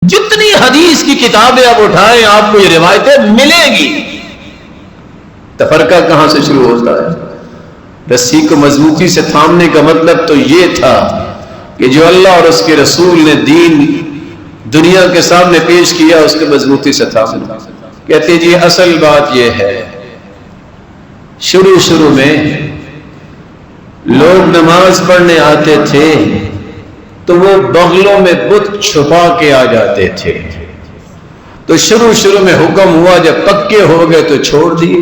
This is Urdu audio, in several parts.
جتنی حدیث کی کتابیں آپ اٹھائیں آپ کو یہ روایتیں ملیں گی. تفرقہ کہاں سے شروع ہوتا ہے؟ رسی کو مضبوطی سے تھامنے کا مطلب تو یہ تھا کہ جو اللہ اور اس کے رسول نے دین دنیا کے سامنے پیش کیا اس کے مضبوطی سے تھامنا. کہتے جی اصل بات یہ ہے، شروع میں لوگ نماز پڑھنے آتے تھے تو وہ بغلوں میں بت چھپا کے آ جاتے تھے. تو شروع میں حکم ہوا، جب پکے ہو گئے تو چھوڑ دیے.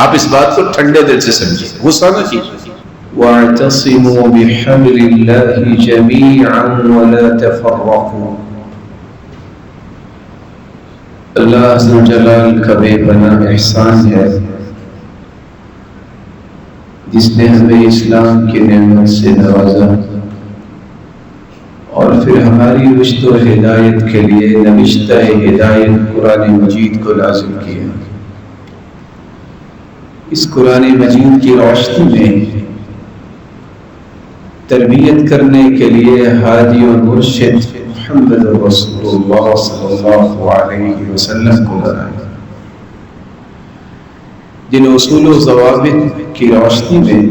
آپ اس بات کو ٹھنڈے دل سے سمجھیں، غصہ نہ کیجیے. وَاعْتَصِمُوا بِحَبْلِ اللَّهِ جَمِيعًا وَلَا تَفَرَّقُوا. اللہ عز و جلال کا بے پناہ احسان ہے جس نے ہمیں اسلام کی نعمت سے نوازا اور پھر ہماری رشد و ہدایت کے لیے نوشتہ ہدایت قرآن مجید کو نازل کیا. اس قرآن مجید کی روشنی میں تربیت کرنے کے لیے ہادی و مرشد محمد رسول اللہ صلی اللہ علیہ وسلم کو بنایا، جن اصول و ضوابط کی روشنی میں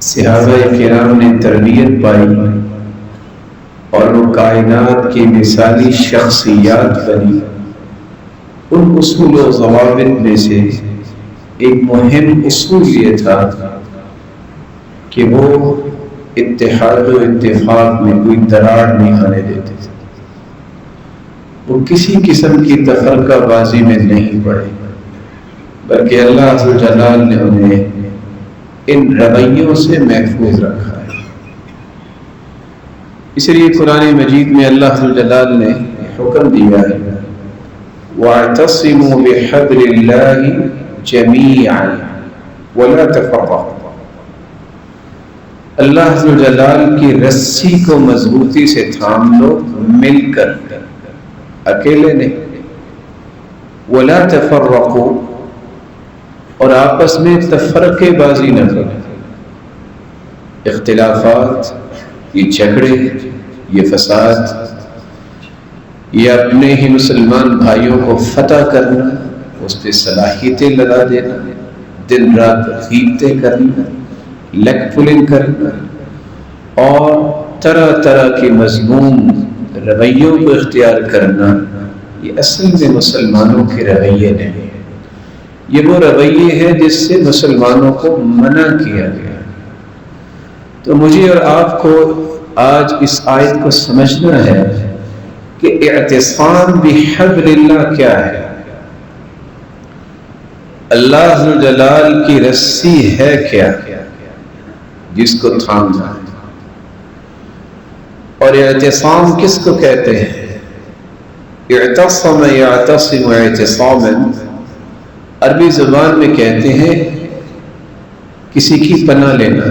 صحابہ کرام نے تربیت پائی اور وہ کائنات کی مثالی شخصیات بنی. ان اصول و ضوابط میں سے ایک مہم اصول یہ تھا کہ وہ اتحاد و اتفاق میں کوئی دراڑ نہیں آنے دیتے تھے. وہ کسی قسم کی تفرقہ بازی میں نہیں پڑے، بلکہ اللہ عز و جلال نے انہیں ان رویوں سے محفوظ رکھا ہے. اس لیے قرآن مجید میں اللہ عز و جلال نے حکم دیا ہے وَاعْتَصِمُوا بِحَبْلِ اللَّهِ جَمِيعًا وَلَا تَفَرَّقُوا. اللہ عز و جلال کی رسی کو مضبوطی سے تھام لو، مل کر، اکیلے نہیں. وَلَا تَفَرَّقُوا، اور آپس میں تفرقے بازی نہ کریں. اختلافات، یہ جھگڑے، یہ فساد، یہ اپنے ہی مسلمان بھائیوں کو فتح کرنا، اس پہ صلاحیتیں لگا دینا، دن رات غیبتیں کرنا، لیگ پولنگ کرنا اور طرح طرح کے مذموم رویوں کو اختیار کرنا، یہ اصل میں مسلمانوں کے رویے نہیں. یہ وہ رویے ہیں جس سے مسلمانوں کو منع کیا گیا. تو مجھے اور آپ کو آج اس آیت کو سمجھنا ہے کہ اعتصام بحبل اللہ کیا ہے. اللہ عز و جلال کی رسی ہے کیا جس کو تھامنا ہے. اور اعتصام کس کو کہتے ہیں؟ اعتصم یعتصم اعتصاما، عربی زبان میں کہتے ہیں کسی کی پناہ لینا.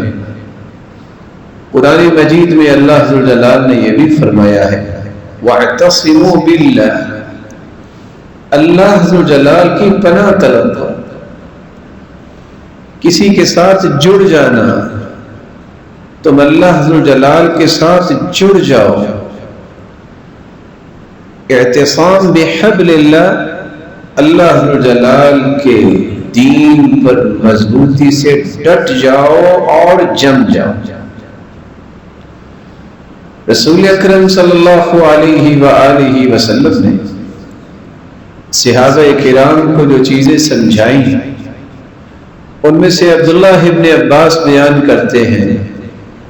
قرآن مجید میں اللہ عز و جلال نے یہ بھی فرمایا ہے وَاعْتَصِمُوا بِاللَّهِ، اللہ عز و جلال کی پناہ طلب کرو. کسی کے ساتھ جڑ جانا، تم اللہ عز و جلال کے ساتھ جڑ جاؤ. اعتصام بحبل اللہ، اللہ عز و جلال کے دین پر مضبوطی سے ڈٹ جاؤ اور جم جاؤ. رسول اکرم صلی اللہ علیہ وآلہ وسلم نے صحابہ کرام کو جو چیزیں سمجھائیں ان میں سے عبداللہ ابن عباس بیان کرتے ہیں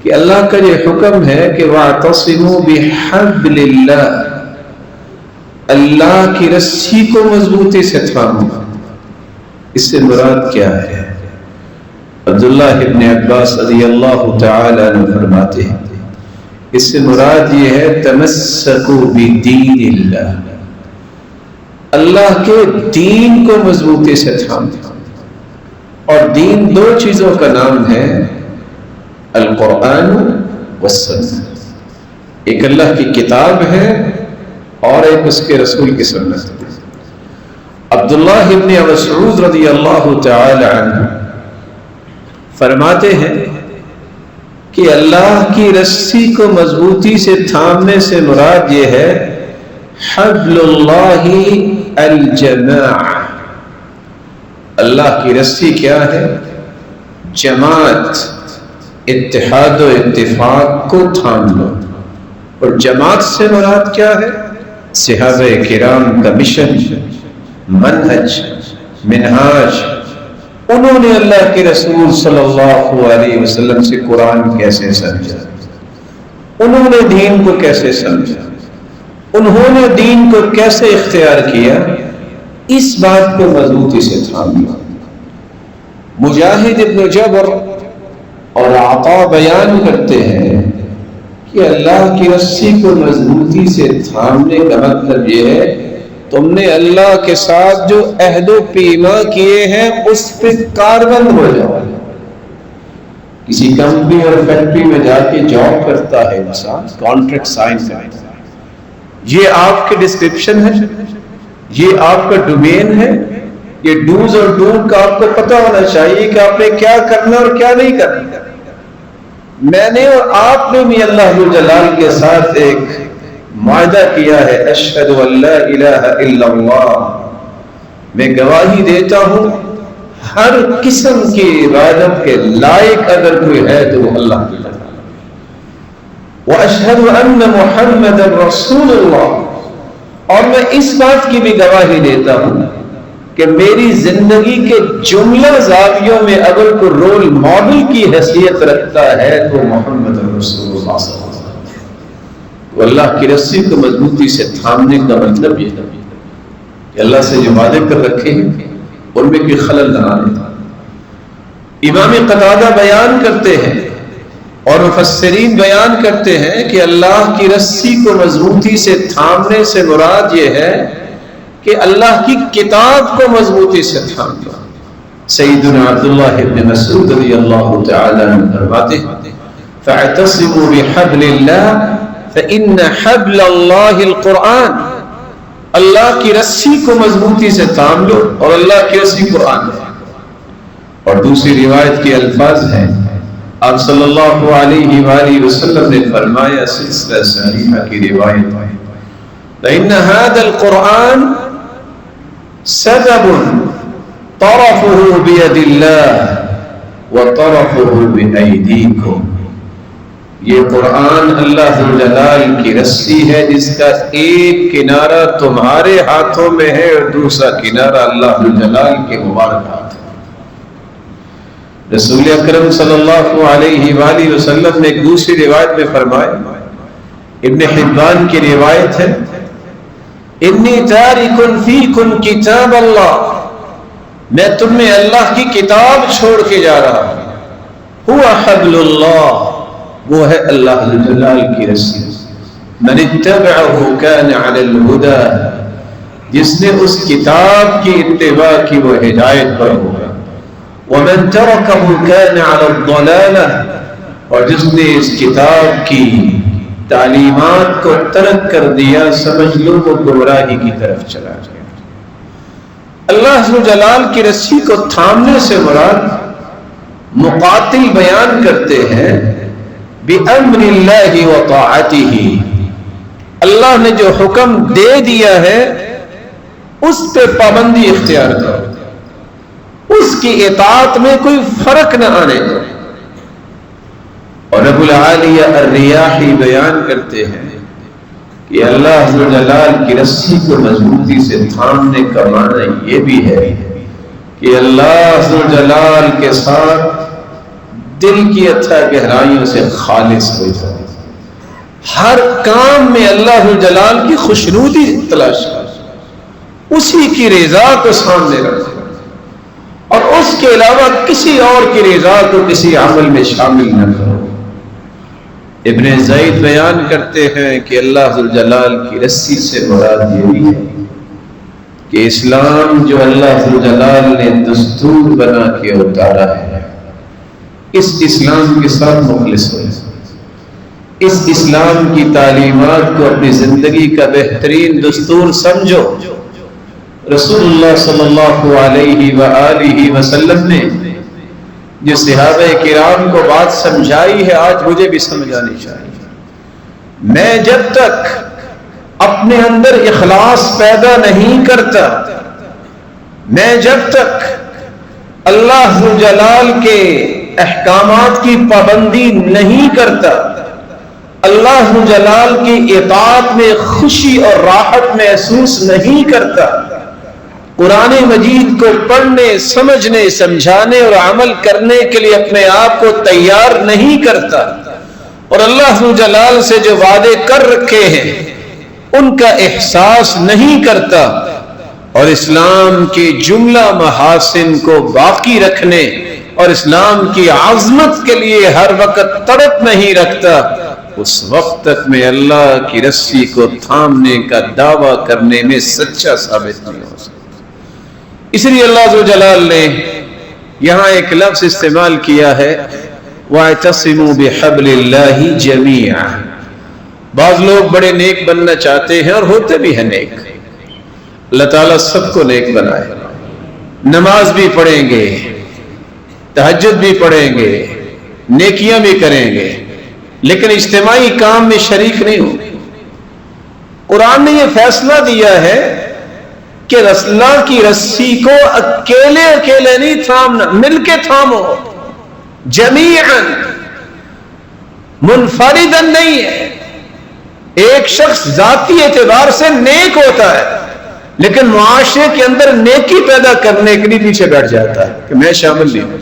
کہ اللہ کا یہ حکم ہے کہ وَاعْتَصِمُوا بِحَبْلِ اللَّهِ، اللہ کی رسی کو مضبوطی سے تھامو. اس سے مراد کیا ہے؟ عبداللہ ابن عباس رضی اللہ تعالی عنہ فرماتے ہیں اس سے مراد یہ ہے تمسکوا بدین اللہ، اللہ کے دین کو مضبوطی سے تھامو. اور دین دو چیزوں کا نام ہے، القرآن والسنہ. ایک اللہ کی کتاب ہے اور ایک اس کے رسول کی سنت. عبداللہ ابن مسعود رضی اللہ تعالی عنہ فرماتے ہیں کہ اللہ کی رسی کو مضبوطی سے تھامنے سے مراد یہ ہے حبل اللہ الجماع. اللہ کی رسی کیا ہے؟ جماعت، اتحاد و اتفاق کو تھام لو. اور جماعت سے مراد کیا ہے؟ صحابہ کرام کا مشن، منہج، منہاج. انہوں نے اللہ کے رسول صلی اللہ علیہ وسلم سے قرآن کیسے سمجھا، انہوں نے دین کو کیسے سمجھا، انہوں نے دین کو کیسے اختیار کیا، اس بات کو مضبوطی سے تھام لیا. مجاہد ابن جبر اور عطا بیان کرتے ہیں کہ اللہ کی رسی کو مضبوطی سے تھامنے کا مطلب یہ ہے تم نے اللہ کے ساتھ جو عہد و پیما کیے ہیں اس پہ کاربند ہو جاؤ. کسی کمپنی اور فیکٹری میں جا کے جاب کرتا ہے انسان، کانٹریکٹ سائن کرتا ہے. یہ آپ کے ڈسکرپشن ہے، یہ آپ کا ڈومین ہے، یہ ڈوز اور ڈونٹ کا آپ کو پتہ ہونا چاہیے کہ آپ نے کیا کرنا اور کیا نہیں کرنا. میں نے اور آپ نے بھی اللہ ذو جلال کے ساتھ ایک معاہدہ کیا ہے، اشہد ان لا الہ الا اللہ، میں گواہی دیتا ہوں ہر قسم کی عبادت کے لائق اگر کوئی ہے تو وہ اللہ کی ہے. واشہد ان محمد رسول اللہ، اور میں اس بات کی بھی گواہی دیتا ہوں کہ میری زندگی کے جملہ زاویوں میں اگر کوئی رول ماڈل کی حیثیت رکھتا ہے تو محمد رسول اللہ صلی اللہ علیہ وسلم. تو اللہ کی رسی کو مضبوطی سے تھامنے کا مطلب یہ ہے کہ اللہ سے جو وعدے کر رکھے ہیں ان میں کوئی خلل نہ آنے. امام قتادہ بیان کرتے ہیں اور مفسرین بیان کرتے ہیں کہ اللہ کی رسی کو مضبوطی سے تھامنے سے مراد یہ ہے کہ اللہ کی کتاب کو مضبوطی سے تھام لو. سیدنا عبداللہ ابن مسعود رضی اللہ تعالی عنہ فرماتے ہیں فاعتصموا بحبل اللہ فإن حبل اللہ القرآن. اللہ کی رسی کو مضبوطی سے تھام لو اور اللہ کی رسی قرآن ہے. اور دوسری روایت کے الفاظ ہیں، آپ صلی اللہ علیہ وآلہ وسلم نے فرمایا، سلسلہ صحیحہ کی روایت ہے، فإن هذا القرآن سبب طرفه بيد الله وطرفه بأيديكم. یہ قرآن اللہ ذو جلال کی رسی ہے جس کا ایک کنارہ تمہارے ہاتھوں میں ہے اور دوسرا کنارہ اللہ ذو جلال کے مبارک ہاتھ ہے. رسول اکرم صلی اللہ علیہ وآلہ وسلم نے ایک دوسری روایت میں فرمایا، ابن حبان کی روایت ہے، انی تارک فیکم کتاب اللہ، میں تم میں اللہ کی کتاب چھوڑ کے جا رہا ہوں. ہوا حبل اللہ، وہ ہے اللہ ذو جلال کی رسی. من اتبعہ کان علی الہدی، جس نے اس کتاب کی اتباع کی وہ ہدایت پر ہوگا. ومن ترکہ کان علی الضلالہ، اور جس نے اس کتاب کی تعلیمات کو ترک کر دیا سمجھ لو وہ گمراہی کی طرف چلا جائے. اللہ ذو جلال کی رسی کو تھامنے سے مراد مقاتل بیان کرتے ہیں بِأَمْرِ اللَّهِ وَطَاعَتِهِ، اللہ نے جو حکم دے دیا ہے اس پہ پابندی اختیار کرو، اس کی اطاعت میں کوئی فرق نہ آنے دو. اور ابو العالیہ الریاحی بیان کرتے ہیں کہ اللہ ذو جلال کی رسی کو مضبوطی سے تھامنے کا معنی یہ بھی ہے کہ اللہ ذو جلال کے ساتھ دل کی اتھا گہرائیوں سے خالص ہو جائے. ہر کام میں اللہ ذو جلال کی خوشنودی تلاش کرو، اسی کی رضا کو سامنے رکھو اور اس کے علاوہ کسی اور کی رضا کو کسی عمل میں شامل نہ کرو. ابن زید بیان کرتے ہیں کہ اللہ ذو جلال کی رسی سے مراد یہ بھی ہے کہ اسلام جو اللہ ذو جلال نے دستور بنا کے اتارا ہے، اس اسلام کے ساتھ مخلص ہو، اس اسلام کی تعلیمات کو اپنی زندگی کا بہترین دستور سمجھو. رسول اللہ صلی اللہ علیہ وآلہ وسلم نے جو صحابہ کرام کو بات سمجھائی ہے آج مجھے بھی سمجھ آنی چاہیے. میں جب تک اپنے اندر اخلاص پیدا نہیں کرتا، میں جب تک اللہ ذو جلال کے احکامات کی پابندی نہیں کرتا، اللہ ذو جلال کی اطاعت میں خوشی اور راحت محسوس نہیں کرتا، قرآن مجید کو پڑھنے، سمجھنے، سمجھانے اور عمل کرنے کے لیے اپنے آپ کو تیار نہیں کرتا، اور اللہ ذو جلال سے جو وعدے کر رکھے ہیں ان کا احساس نہیں کرتا، اور اسلام کے جملہ محاسن کو باقی رکھنے اور اسلام کی عظمت کے لیے ہر وقت تڑپ نہیں رکھتا، اس وقت تک میں اللہ کی رسی کو تھامنے کا دعویٰ کرنے میں سچا ثابت نہیں ہو سکتا. اس لیے اللہ ذو جلال نے یہاں ایک لفظ استعمال کیا ہے، وَاعْتَصِمُوا بِحَبْلِ اللَّهِ جَمِيعًا. بعض لوگ بڑے نیک بننا چاہتے ہیں اور ہوتے بھی ہیں نیک. اللہ تعالیٰ سب کو نیک بنائے. نماز بھی پڑھیں گے، تہجد بھی پڑھیں گے، نیکیاں بھی کریں گے، لیکن اجتماعی کام میں شریک نہیں ہوں. قرآن نے یہ فیصلہ دیا ہے کہ اللہ کی رسی کو اکیلے اکیلے نہیں تھامنا، مل کے تھامو. جمیعاً، منفردن نہیں ہے. ایک شخص ذاتی اعتبار سے نیک ہوتا ہے لیکن معاشرے کے اندر نیکی پیدا کرنے کے لیے پیچھے بیٹھ جاتا ہے کہ میں شامل نہیں ہوں.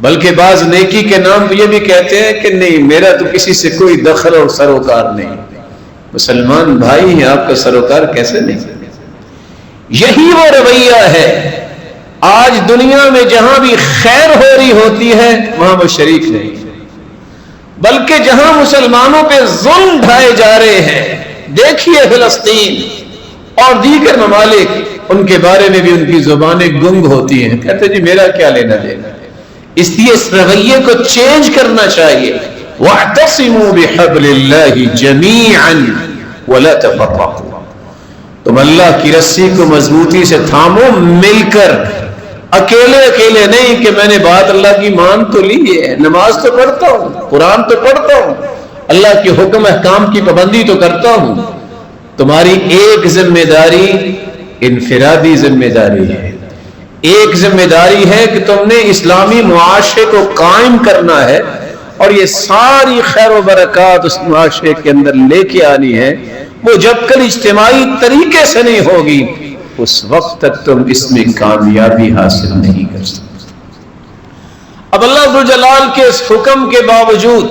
بلکہ بعض نیکی کے نام یہ بھی کہتے ہیں کہ نہیں، میرا تو کسی سے کوئی دخل اور سروکار نہیں. مسلمان بھائی ہیں، آپ کا سروکار کیسے نہیں؟ یہی وہ رویہ ہے آج دنیا میں جہاں بھی خیر ہو رہی ہوتی ہے وہاں وہ شریک نہیں، بلکہ جہاں مسلمانوں پہ ظلم ڈھائے جا رہے ہیں، دیکھیے فلسطین اور دیگر ممالک، ان کے بارے میں بھی ان کی زبانیں گنگ ہوتی ہیں، کہتے جی میرا کیا لینا دینا. اس لیے اس رویے کو چینج کرنا چاہیے. وَاعْتَصِمُوا بِحَبْلِ اللَّهِ جَمِيعًا وَلَا تَفَرَّقُوا. تم اللہ کی رسی کو مضبوطی سے تھامو، مل کر، اکیلے اکیلے نہیں کہ میں نے بات اللہ کی مان تو لی ہے، نماز تو پڑھتا ہوں، قرآن تو پڑھتا ہوں، اللہ کے حکم احکام کی پابندی تو کرتا ہوں. تمہاری ایک ذمہ داری انفرادی ذمہ داری ہے. ایک ذمہ داری ہے کہ تم نے اسلامی معاشرے کو قائم کرنا ہے اور یہ ساری خیر و برکات اس معاشرے کے اندر لے کے آنی ہے. وہ جب کل اجتماعی طریقے سے نہیں ہوگی اس وقت تک تم اس میں کامیابی حاصل نہیں کر سکتے. اب اللہ ذو جلال کے اس حکم کے باوجود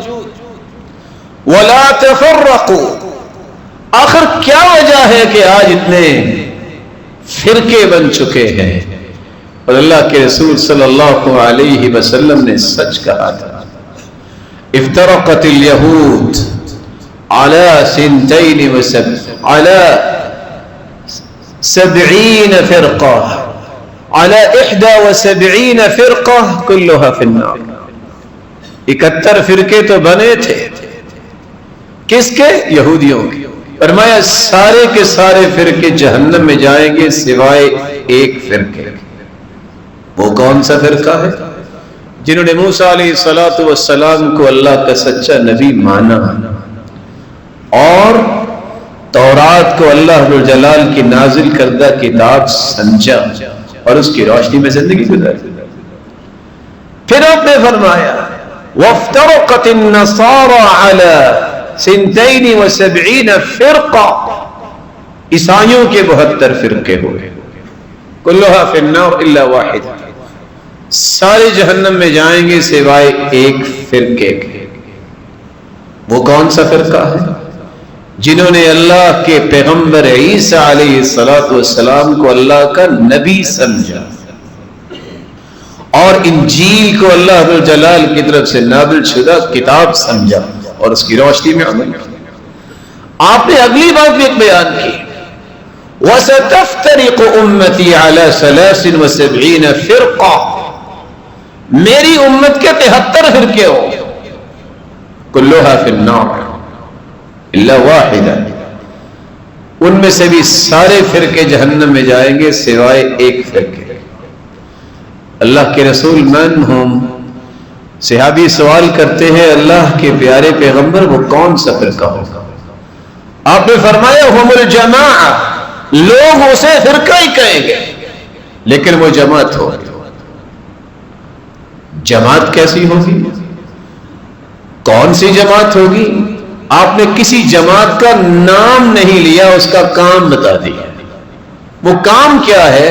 وَلَا تَفَرَّقُوا، آخر کیا وجہ ہے کہ آج اتنے فرقے بن چکے ہیں؟ اور اللہ کے رسول صلی اللہ علیہ وسلم نے سچ کہا تھا، افترقت الیہود على 70 فرقة على 71 فرقة كلها في النار. 71 فرقے تو بنے تھے، کس کے؟ یہودیوں کے. فرمایا سارے کے سارے فرقے جہنم میں جائیں گے سوائے ایک فرقے. وہ کون سا فرقہ ہے؟ جنہوں نے موسیٰ علیہ السلام کو اللہ کا سچا نبی مانا اور تورات کو اللہ جلال کی نازل کردہ کتاب سمجھا اور اس کی روشنی میں زندگی گزاری. پھر آپ نے فرمایا وَافْتَرَقَتِ النَّصَارَى عَلَى 72 فرقہ، عیسائیوں کے 72 فرقے ہوئے. كلها في النار الا واحد، سارے جہنم میں جائیں گے سوائے ایک فرقے کے. وہ کون سا فرقہ ہے؟ جنہوں نے اللہ کے پیغمبر عیسیٰ علیہ السلام کو اللہ کا نبی سمجھا اور انجیل کو اللہ جلال کی طرف سے نازل شدہ کتاب سمجھا اور اس کی روشنی میں عمل کیا. آپ نے اگلی بات بھی ایک بیان کی، وَسَتَفْتَرِقُ أُمَّتِي عَلَى 73 فرقہ، میری امت کے 73 فرقے ہو، كلها في النار الا واحدہ، ان میں سے بھی سارے فرقے جہنم میں جائیں گے سوائے ایک فرقے. اللہ کے رسول من ہم؟ صحابی سوال کرتے ہیں اللہ کے پیارے پیغمبر وہ کون سا فرقہ ہوگا؟ آپ نے فرمایا ہم الجماعہ، لوگ اسے فرقہ ہی کہیں گے لیکن وہ جماعت ہوگی۔ جماعت کیسی ہوگی؟ کون سی جماعت ہوگی؟ آپ نے کسی جماعت کا نام نہیں لیا، اس کا کام بتا دیا۔ وہ کام کیا ہے؟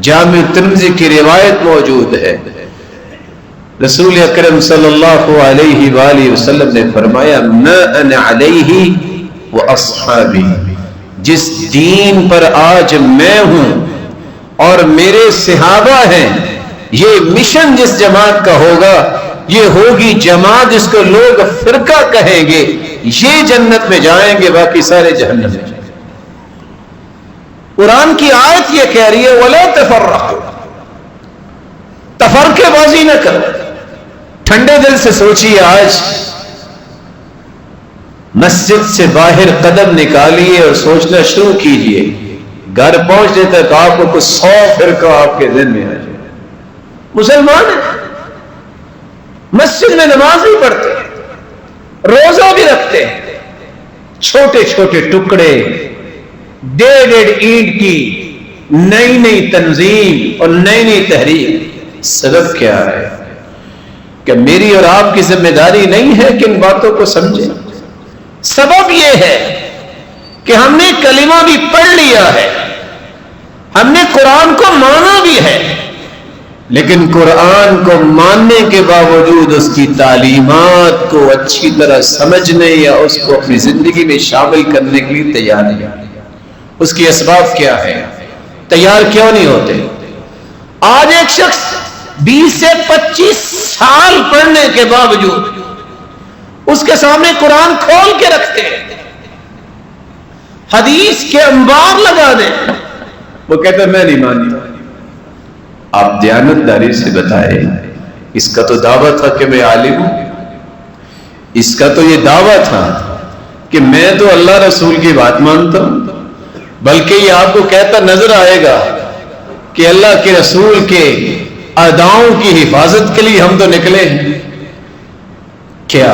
جامع ترمذی کی روایت موجود ہے، رسول اکرم صلی اللہ علیہ وآلہ وسلم نے فرمایا ما انا علیہ واصحابی، جس دین پر آج میں ہوں اور میرے صحابہ ہیں، یہ مشن جس جماعت کا ہوگا یہ ہوگی جماعت جس کو لوگ فرقہ کہیں گے، یہ جنت میں جائیں گے، باقی سارے جہنم میں جائیں گے۔ قرآن کی آیت یہ کہہ رہی ہے وَلَا تَفَرَّقُوا، تفرقے بازی نہ کرو۔ ٹھنڈے دل سے سوچیے، آج مسجد سے باہر قدم نکالیے اور سوچنا شروع کیجئے، گھر پہنچنے تک آپ کو کچھ 100 فرقہ آپ کے ذہن میں آ جائے۔ مسلمان ہیں، مسجد میں نماز بھی پڑھتے ہیں، روزہ بھی رکھتے ہیں، چھوٹے چھوٹے ٹکڑے، 1.5 اینٹ کی نئی نئی تنظیم اور نئی نئی تحریک۔ سبب کیا ہے؟ کہ میری اور آپ کی ذمہ داری نہیں ہے کہ ان باتوں کو سمجھیں۔ سبب یہ ہے کہ ہم نے کلمہ بھی پڑھ لیا ہے، ہم نے قرآن کو مانا بھی ہے، لیکن قرآن کو ماننے کے باوجود اس کی تعلیمات کو اچھی طرح سمجھنے یا اس کو اپنی زندگی میں شامل کرنے کے لیے تیار نہیں۔ اس کی اسباب کیا ہے؟ تیار کیوں نہیں ہوتے؟ آج ایک شخص 20 سے 25 سال پڑھنے کے باوجود اس کے سامنے قرآن کھول کے رکھتے ہیں، حدیث کے انبار لگا دیں، وہ کہتا ہے میں نہیں مانی۔ آپ دیانتداری سے بتائیں، اس کا تو دعویٰ تھا کہ میں عالم ہوں، اس کا تو یہ دعویٰ تھا کہ میں تو اللہ رسول کی بات مانتا ہوں، بلکہ یہ آپ کو کہتا نظر آئے گا کہ اللہ کے رسول کے اداؤں کی حفاظت کے لیے ہم تو نکلے ہیں۔ کیا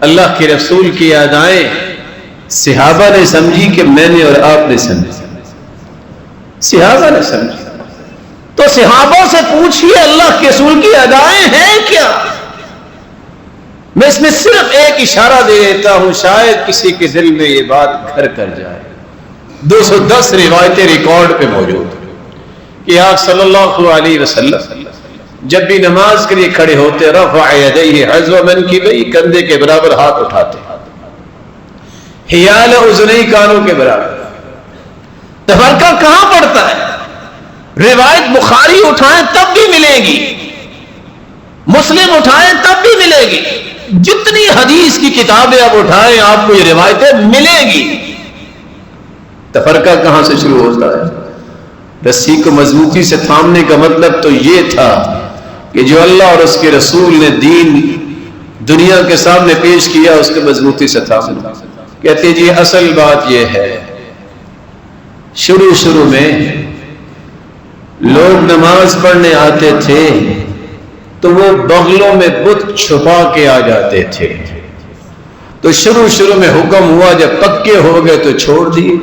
اللہ کے رسول کی ادائیں صحابہ نے سمجھی کہ میں نے اور آپ نے سمجھی؟ صحابہ نے سمجھی۔ تو صحابہ سے پوچھئے اللہ کے رسول کی ادائیں ہیں کیا؟ میں اس میں صرف ایک اشارہ دے دیتا ہوں، شاید کسی کے دل میں یہ بات گھر کر جائے۔ 210 روایتیں ریکارڈ پہ موجود ہیں کہ آپ صلی اللہ علیہ وسلم جب بھی نماز کے لیے کھڑے ہوتے رفع یدیہ حذو منکبیہ، کندھے کے برابر ہاتھ اٹھاتے، حیال اذنیہ، کانوں کے برابر۔ تفرقہ کہاں پڑتا ہے؟ روایت بخاری اٹھائیں تب بھی ملے گی، مسلم اٹھائیں تب بھی ملے گی، جتنی حدیث کی کتابیں آپ اٹھائیں آپ کو یہ روایتیں ملیں گی۔ تفرقہ کہاں سے شروع ہوتا ہے؟ رسی کو مضبوطی سے تھامنے کا مطلب تو یہ تھا کہ جو اللہ اور اس کے رسول نے دین دنیا کے سامنے پیش کیا اس کو مضبوطی سے تھامنا۔ کہتے جی اصل بات یہ ہے، شروع میں لوگ نماز پڑھنے آتے تھے تو وہ بغلوں میں بت چھپا کے آ جاتے تھے، تو شروع میں حکم ہوا جب پکے ہو گئے تو چھوڑ دیے۔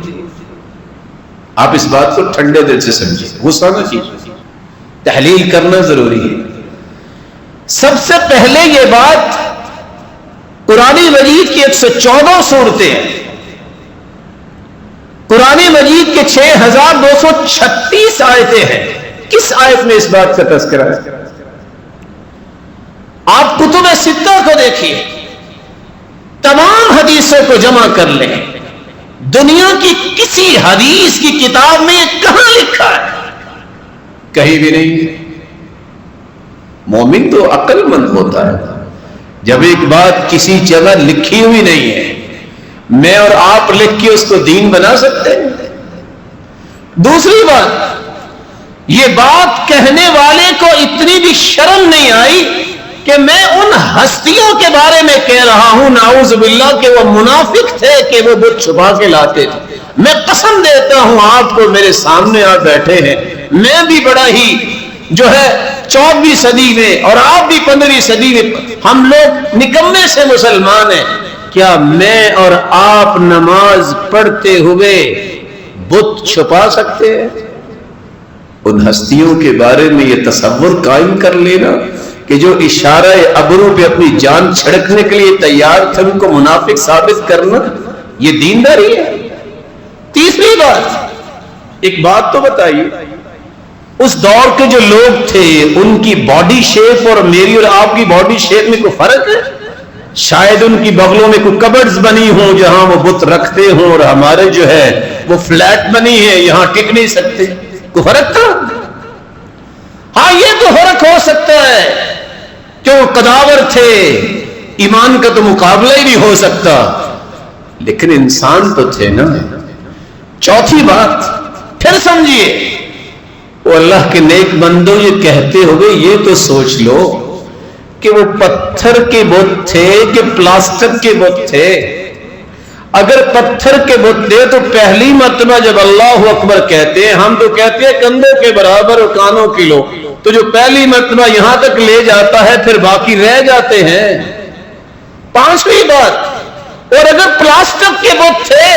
آپ اس بات کو ٹھنڈے دل سے سمجھیں، غصہ نہ کیجیے، تحلیل کرنا ضروری ہے۔ سب سے پہلے یہ بات قرآن مجید کی 114 سورتیں ہیں، قرآن مجید کے 6236 آیتیں ہیں، کس آیت میں اس بات کا تذکرہ ہے؟ آپ کتب ستہ کو دیکھیے، تمام حدیثوں کو جمع کر لیں، دنیا کی کسی حدیث کی کتاب میں یہ کہاں لکھا ہے؟ کہیں بھی نہیں۔ مومن تو عقل مند ہوتا ہے، جب ایک بات کسی جگہ لکھی ہوئی نہیں ہے، میں اور آپ لکھ کے اس کو دین بنا سکتے ہیں؟ دوسری بات، یہ بات کہنے والے کو اتنی بھی شرم نہیں آئی کہ میں ان ہستیوں کے بارے میں کہہ رہا ہوں نعوذ باللہ کہ وہ منافق تھے کہ وہ بت چھپا کے لاتے تھے۔ میں قسم دیتا ہوں آپ کو، میرے سامنے آپ بیٹھے ہیں، میں بھی بڑا ہی 14ویں صدی میں اور آپ بھی 15ویں صدی میں ہم لوگ نکمے سے مسلمان ہیں. کیا میں اور آپ نماز پڑھتے ہوئے بت چھپا سکتے ہیں؟ ان ہستیوں کے بارے میں یہ تصور قائم کر لینا کہ جو اشارہ ابرو پہ اپنی جان چھڑکنے کے لیے تیار تھے ان کو منافق ثابت کرنا، یہ دینداری ہے. تیسری بات، ایک بات تو بتائیے، اس دور کے جو لوگ تھے ان کی باڈی شیپ اور میری اور آپ کی باڈی شیپ میں کوئی فرق ہے؟ شاید ان کی بغلوں میں کوئی کبرز بنی ہوں جہاں وہ بت رکھتے ہوں، اور ہمارے جو ہے وہ فلیٹ بنی ہے، یہاں ٹک نہیں سکتے. کوئی فرق تھا؟ ہاں یہ تو فرق ہو سکتا ہے کہ وہ قداور تھے، ایمان کا تو مقابلہ ہی نہیں ہو سکتا، لیکن انسان تو تھے نا. چوتھی بات پھر سمجھیے، وہ اللہ کے نیک بندوں یہ کہتے ہوئے یہ تو سوچ لو کہ وہ پتھر کے بت تھے کہ پلاسٹک کے بت تھے. اگر پتھر کے بت تھے تو پہلی مرتبہ جب اللہ اکبر کہتے ہیں، ہم تو کہتے ہیں کندھوں کے برابر اور کانوں کلو، تو جو پہلی مرتبہ یہاں تک لے جاتا ہے پھر باقی رہ جاتے ہیں. پانچویں بات، اور اگر پلاسٹک کے بت تھے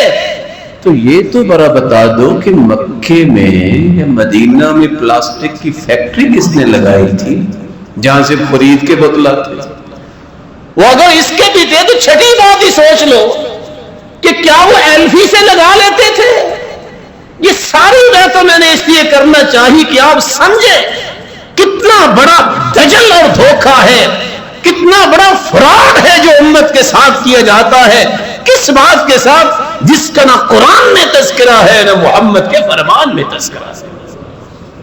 تو یہ تو برا بتا دو کہ مکے میں یا مدینہ میں پلاسٹک کی فیکٹری کس نے لگائی تھی جہاں سے خرید کے بت لاتے؟ وہ اگر اس کے بھی تھے تو چھٹی بات ہی سوچ لو کہ کیا وہ ایلفی سے لگا لیتے تھے؟ یہ ساری باتیں میں نے اس لیے کرنا چاہی کہ آپ سمجھیں کتنا بڑا دجل اور دھوکہ ہے، کتنا بڑا فراڈ ہے جو امت کے ساتھ کیا جاتا ہے. کس بات کے ساتھ؟ جس کا نہ قرآن میں تذکرہ ہے نہ محمد کے فرمان میں تذکرہ ہے.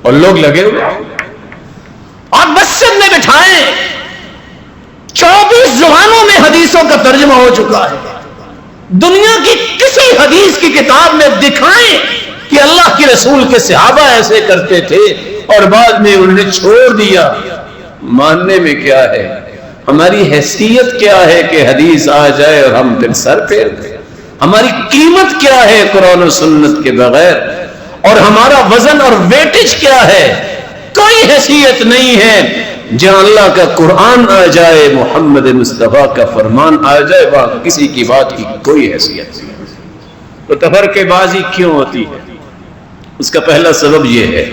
اور لوگ لگے ہوئے اور مسجد میں بٹھائیں، 24 زبانوں میں حدیثوں کا ترجمہ ہو چکا ہے. دنیا کی کسی حدیث کی کتاب میں دکھائیں کہ اللہ کے رسول کے صحابہ ایسے کرتے تھے اور بعد میں انہوں نے چھوڑ دیا. ماننے میں کیا ہے؟ ہماری حیثیت کیا ہے کہ حدیث آ جائے اور ہم پھر سر پھیر دیں؟ ہماری قیمت کیا ہے قرآن و سنت کے بغیر؟ اور ہمارا وزن اور ویٹیج کیا ہے؟ کوئی حیثیت نہیں ہے. جہاں اللہ کا قرآن آ جائے، محمد مصطفیٰ کا فرمان آ جائے، وہاں کسی کی بات کی کوئی حیثیت نہیں. تو تفرقے بازی کیوں ہوتی ہے؟ اس کا پہلا سبب یہ ہے،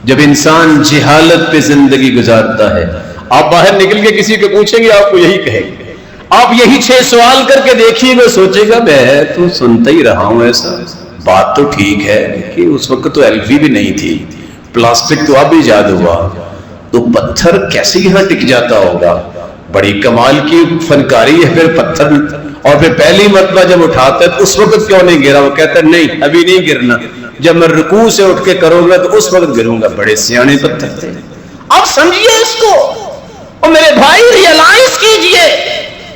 جب انسان جہالت پہ زندگی گزارتا ہے. آپ باہر نکل کے کسی کو پوچھیں گے آپ کو یہی کہیں گے. آپ یہی 6 سوال کر کے دیکھیے گا، سوچے گا میں تو سنتا ہی رہا ہوں ایسا. بات تو ٹھیک ہے کہ اس وقت تو ایلفی بھی نہیں تھی، پلاسٹک تو اب ایجاد ہوا، تو پتھر کیسے یہاں ٹک جاتا ہوگا؟ بڑی کمال کی فنکاری ہے. پھر پتھر، اور پھر پہلی مرتبہ جب اٹھاتا ہے تو اس وقت کیوں نہیں گرا؟ وہ کہتا ہے نہیں ابھی نہیں گرنا، جب میں رکوع سے اٹھ کے کروں گا تو اس وقت گروں گا. بڑے سیانے پتھر تھے. اب سمجھیے اس کو، اور میرے بھائی ریئلائز کیجئے،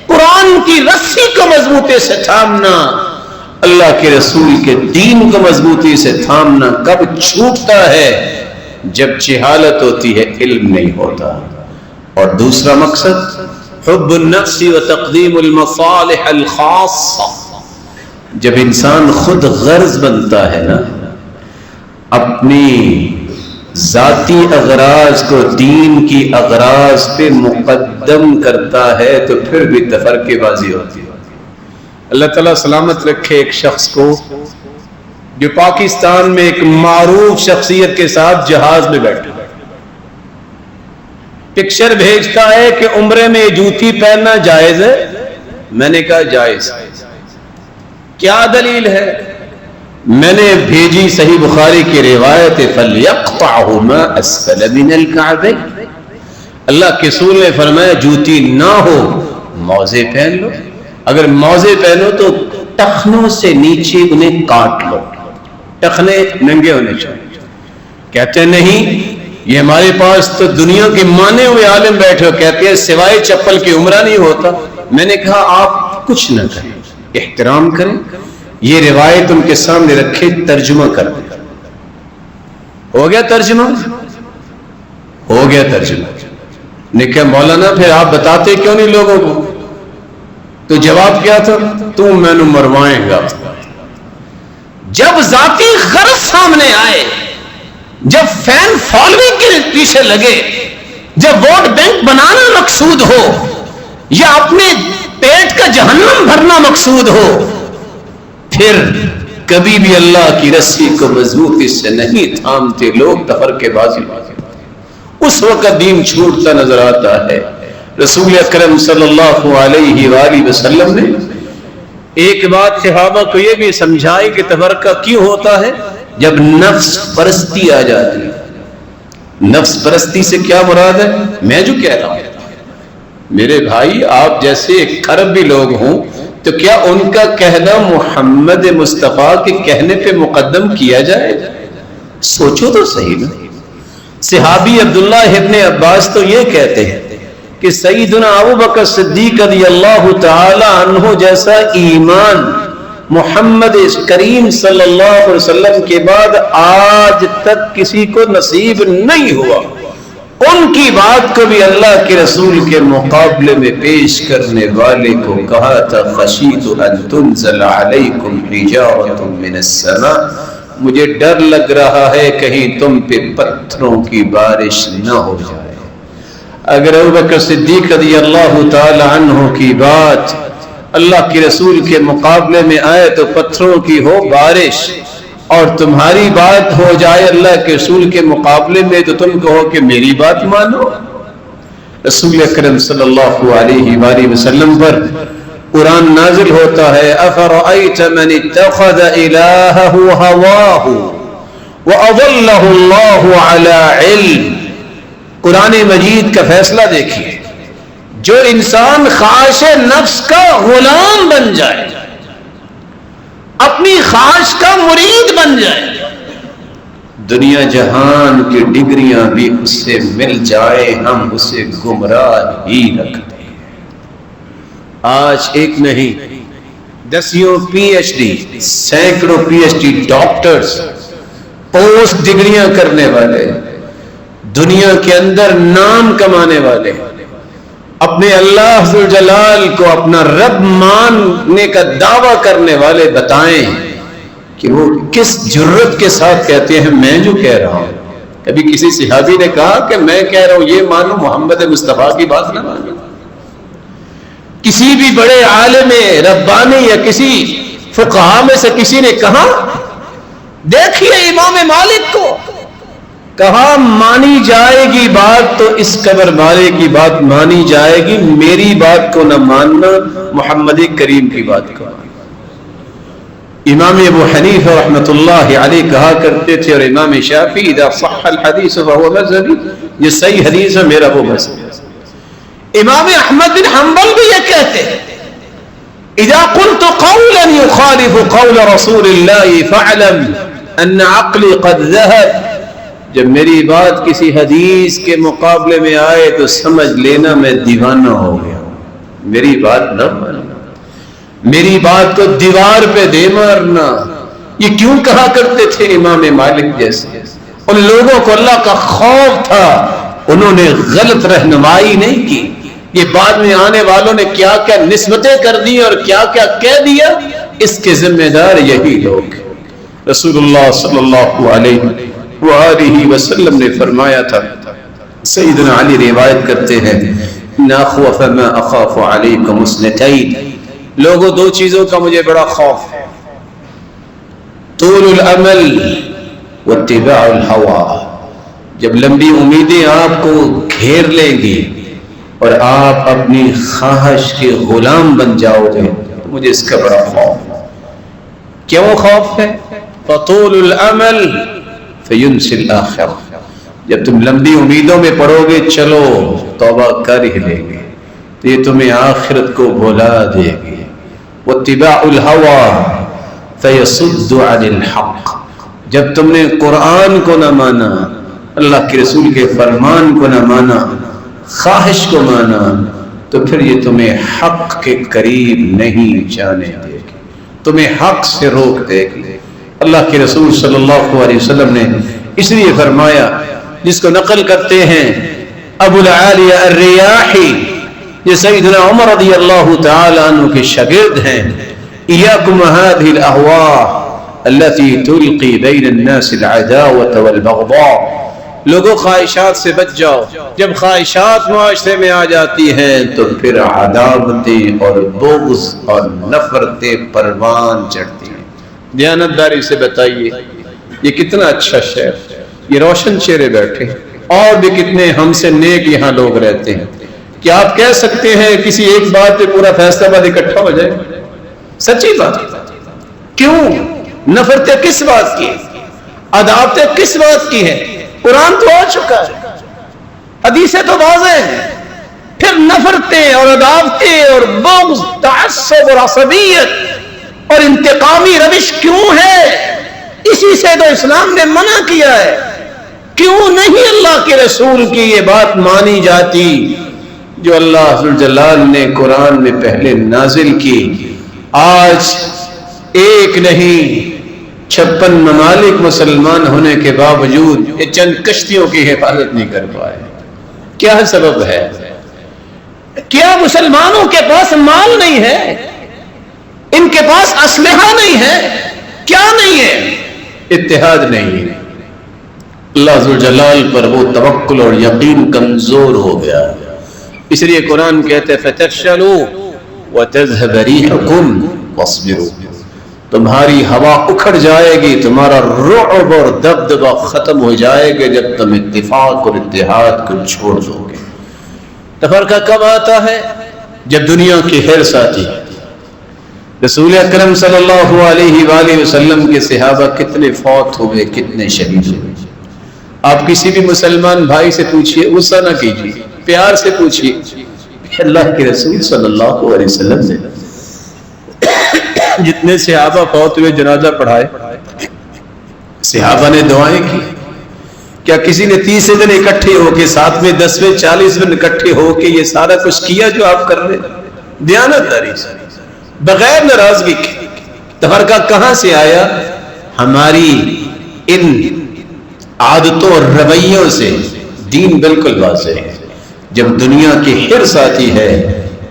قرآن کی رسی کو مضبوطی سے تھامنا، اللہ کے رسول کے دین کو مضبوطی سے تھامنا کب چھوٹتا ہے؟ جب جہالت ہوتی ہے، علم نہیں ہوتا. اور دوسرا مقصد حب النفس و تقدیم المصالح الخاصہ. جب انسان خود غرض بنتا ہے نا، اپنی ذاتی اغراض کو دین کی اغراض پہ مقدم کرتا ہے تو پھر بھی تفرقے بازی ہوتی ہے. اللہ تعالیٰ سلامت رکھے ایک شخص کو جو پاکستان میں ایک معروف شخصیت کے ساتھ جہاز میں بیٹھا، پکچر بھیجتا ہے کہ عمرے میں جوتی پہننا جائز ہے. میں نے کہا جائز. کیا دلیل ہے؟ میں نے بھیجی صحیح بخاری کی روایت فَلْيَقْطَعْهُ مَا أَسْفَلَ مِنَ الْكَعْبَيْنِ. اللہ کے رسول نے فرمایا جوتی نہ ہو موزے پہن لو، اگر موزے پہنو تو ٹخنوں سے نیچے انہیں کاٹ لو، ٹخنے ننگے ہونے چاہیے. کہتے ہیں نہیں، یہ ہمارے پاس تو دنیا کے مانے ہوئے عالم بیٹھے ہو کہتے ہیں سوائے چپل کے عمرہ نہیں ہوتا. میں نے کہا آپ کچھ نہ کریں، احترام کریں، یہ روایت ان کے سامنے رکھے، ترجمہ کر دیں. ہو گیا ترجمہ؟ ہو گیا ترجمہ. نے کہا مولانا پھر آپ بتاتے کیوں نہیں لوگوں کو؟ تو جواب کیا تھا؟ تو میں نے مروائیں گا. جب ذاتی غرض سامنے آئے، جب فین فالوئنگ کے پیچھے لگے جب ووٹ بینک بنانا مقصود ہو یا اپنے پیٹ کا جہنم بھرنا مقصود ہو، پھر کبھی بھی اللہ کی رسی کو مضبوطی سے نہیں تھامتے لوگ، تفرقے بازی اس وقت دین چھوٹتا نظر آتا ہے۔ رسول اکرم صلی اللہ علیہ وآلہ وسلم نے ایک بات صحابہ کو یہ بھی سمجھائی کہ تفرقہ کیوں ہوتا ہے؟ جب نفس پرستی آ جاتی ہے۔ نفس پرستی سے کیا مراد ہے؟ میں جو کہہ رہا ہوں، میرے بھائی آپ جیسے ایک عرب بھی لوگ ہوں تو کیا ان کا کہنا محمد مصطفیٰ کے کہنے پہ مقدم کیا جائے؟ سوچو تو صحیح نا۔ صحابی عبداللہ ابن عباس تو یہ کہتے ہیں کہ سیدنا ابو بکر صدیق رضی اللہ تعالی عنہ جیسا ایمان محمد کریم صلی اللہ علیہ وسلم کے بعد آج تک کسی کو نصیب نہیں ہوا۔ ان کی بات کو بھی اللہ کے رسول کے مقابلے میں پیش کرنے والے کو کہا تھا خشیت ان تنزل علیکم حجارۃ من السماء، مجھے ڈر لگ رہا ہے کہیں تم پہ پتھروں کی بارش نہ ہو جائے۔ اگر ابوبکر صدیق رضی اللہ تعالی عنہ کی بات اللہ کے رسول کے مقابلے میں آئے تو پتھروں کی ہو بارش، اور تمہاری بات ہو جائے اللہ کے رسول کے مقابلے میں تو تم کہو کہ میری بات مانو۔ رسول اکرم صلی اللہ علیہ وآلہ وسلم پر قرآن نازل ہوتا ہے افرأیت من اتخذ الہہ ہواہ واضلہ اللہ علی علم۔ قرآن مجید کا فیصلہ دیکھیے، جو انسان خواہش نفس کا غلام بن جائے، اپنی خواہش کا مرید بن جائے، دنیا جہان کی ڈگریاں بھی اس سے مل جائے ہم اسے گمراہ ہی رکھتے ہیں۔ آج ایک نہیں، دسیوں پی ایچ ڈی، سینکڑوں P H D doctors, post ڈگریاں کرنے والے، دنیا کے اندر نام کمانے والے، اپنے اللہ ذوالجلال کو اپنا رب ماننے کا دعویٰ کرنے والے بتائیں کہ وہ کس جرت کے ساتھ کہتے ہیں میں جو کہہ رہا ہوں۔ کبھی کسی صحابی نے کہا کہ میں کہہ رہا ہوں یہ مانو، محمد مصطفیٰ کی بات نہ مانو؟ کسی بھی بڑے عالم ربانی یا کسی فقہا میں سے کسی نے کہا؟ دیکھیے امام مالک کو کہا مانی جائے گی بات تو اس قبر والے کی بات مانی جائے گی، میری بات کو نہ ماننا، محمد کریم کی بات کو۔ امام ابو حنیفہ رحمۃ اللہ علیہ کہا کرتے تھے، اور امام شافعی اذا صح الحدیث فهو مذہبی، یہ صحیح حدیث ہے میرا وہ مذہب ہے۔ امام احمد بن حنبل بھی یہ کہتے ہیں اذا قلت قولا يخالف قول رسول اللہ فاعلم ان عقلی قد ذهب، جب میری بات کسی حدیث کے مقابلے میں آئے تو سمجھ لینا میں دیوانہ ہو گیا، میری بات نہ ماننا، میری بات کو دیوار پہ دے مارنا۔ یہ کیوں کہا کرتے تھے امام مالک جیسے؟ ان لوگوں کو اللہ کا خوف تھا، انہوں نے غلط رہنمائی نہیں کی۔ یہ بعد میں آنے والوں نے کیا کیا نسبتیں کر دی اور کیا کیا کہہ دیا، اس کے ذمہ دار یہی لوگ۔ رسول اللہ صلی اللہ علیہ وآلہ وسلم نے فرمایا تھا، سیدنا علی روایت کرتے ہیں نا خوف ما اخاف علیکم اثنتین، لوگوں دو چیزوں کا مجھے بڑا خوف ہے، طول الامل واتباع الہوى، جب لمبی امیدیں آپ کو گھیر لیں گی اور آپ اپنی خواہش کے غلام بن جاؤ گے تو مجھے اس کا بڑا خوف ہے۔ کیوں خوف ہے؟ فطول الامل فینسی الآخرہ، جب تم لمبی امیدوں میں پڑو گے چلو توبہ کر ہی لیں گے تو یہ تمہیں آخرت کو بھلا دے گی۔ واتباع الہوى فیصد عن الحق، جب تم نے قرآن کو نہ مانا، اللہ کے رسول کے فرمان کو نہ مانا، خواہش کو مانا، تو پھر یہ تمہیں حق کے قریب نہیں جانے دے گی، تمہیں حق سے روک دے گی۔ اللہ کے رسول صلی اللہ علیہ وسلم نے اس لیے فرمایا، جس کو نقل کرتے ہیں ابو العالیہ الریاحی، یہ سیدنا عمر رضی اللہ تعالی عنہ کے شاگرد ہیں، ایاکم هذه الاهواء التي تلقي بين الناس العداوة والبغضاء، لوگوں خواہشات سے بچ جاؤ. جب خواہشات معاشرے میں آ جاتی ہیں تو پھر عداوتیں اور بغض اور نفرتیں پروان چڑھتی ہیں. دیانتداری سے بتائیے یہ کتنا اچھا شہر، یہ روشن چہرے بیٹھے، اور بھی کتنے ہم سے نیک یہاں لوگ رہتے ہیں. کیا آپ کہہ سکتے ہیں کسی ایک بات پہ پورا فیصلہ آباد اکٹھا ہو جائے؟ سچی بات. کیوں؟ نفرتیں کس بات کی، عداوتیں کس بات کی ہیں؟ قرآن تو ہو چکا ہے، حدیثیں تو واضح ہیں. پھر نفرتیں اور عداوتیں اور بغض، تعصب اور عصبیت اور انتقامی روش کیوں ہے؟ اسی سے تو اسلام نے منع کیا ہے. کیوں نہیں اللہ کے رسول کی یہ بات مانی جاتی جو اللہ ذوالجلال نے قرآن میں پہلے نازل کی؟ آج ایک نہیں 56 ممالک مسلمان ہونے کے باوجود یہ چند کشتیوں کی حفاظت نہیں کر پائے. کیا سبب ہے؟ کیا مسلمانوں کے پاس مال نہیں ہے؟ ان کے پاس اسلحہ نہیں ہے؟ کیا نہیں ہے؟ اتحاد نہیں ہے. اللہ ذوالجلال پر وہ توکل اور یقین کمزور ہو گیا. اس لیے قرآن کہتے فَتَفْشَلُوا وَتَذْهَبَ رِيحُكُمْ وَاصْبِرُوا. تمہاری ہوا اکھڑ جائے گی، تمہارا رعب اور دبدبہ ختم ہو جائے گا جب تم اتفاق اور اتحاد کو چھوڑ دو گے. تفرقہ کب آتا ہے؟ جب دنیا کی حرص آتی ہے. رسول اکرم صلی اللہ علیہ وآلہ وسلم کے صحابہ کتنے فوت ہوئے، کتنے شہید ہوئے. آپ کسی بھی مسلمان بھائی سے پوچھئے، غصہ نہ کیجیے، پیار سے پوچھئے. اللہ کے رسول صلی اللہ علیہ وسلم نے جتنے صحابہ فوت ہوئے جنازہ پڑھائے، صحابہ نے دعائیں کی. کیا کسی نے 30 دن اکٹھے ہو کے 7ویں 10ویں 40 دن اکٹھے ہو کے یہ سارا کچھ کیا جو آپ کر رہے ہیں؟ دیانتداری سے، بغیر ناراضگی کے. تفرقہ کہاں سے آیا؟ ہماری ان عادتوں اور رویوں سے. دین بالکل واضح ہے. جب دنیا کی حرص آتی ہے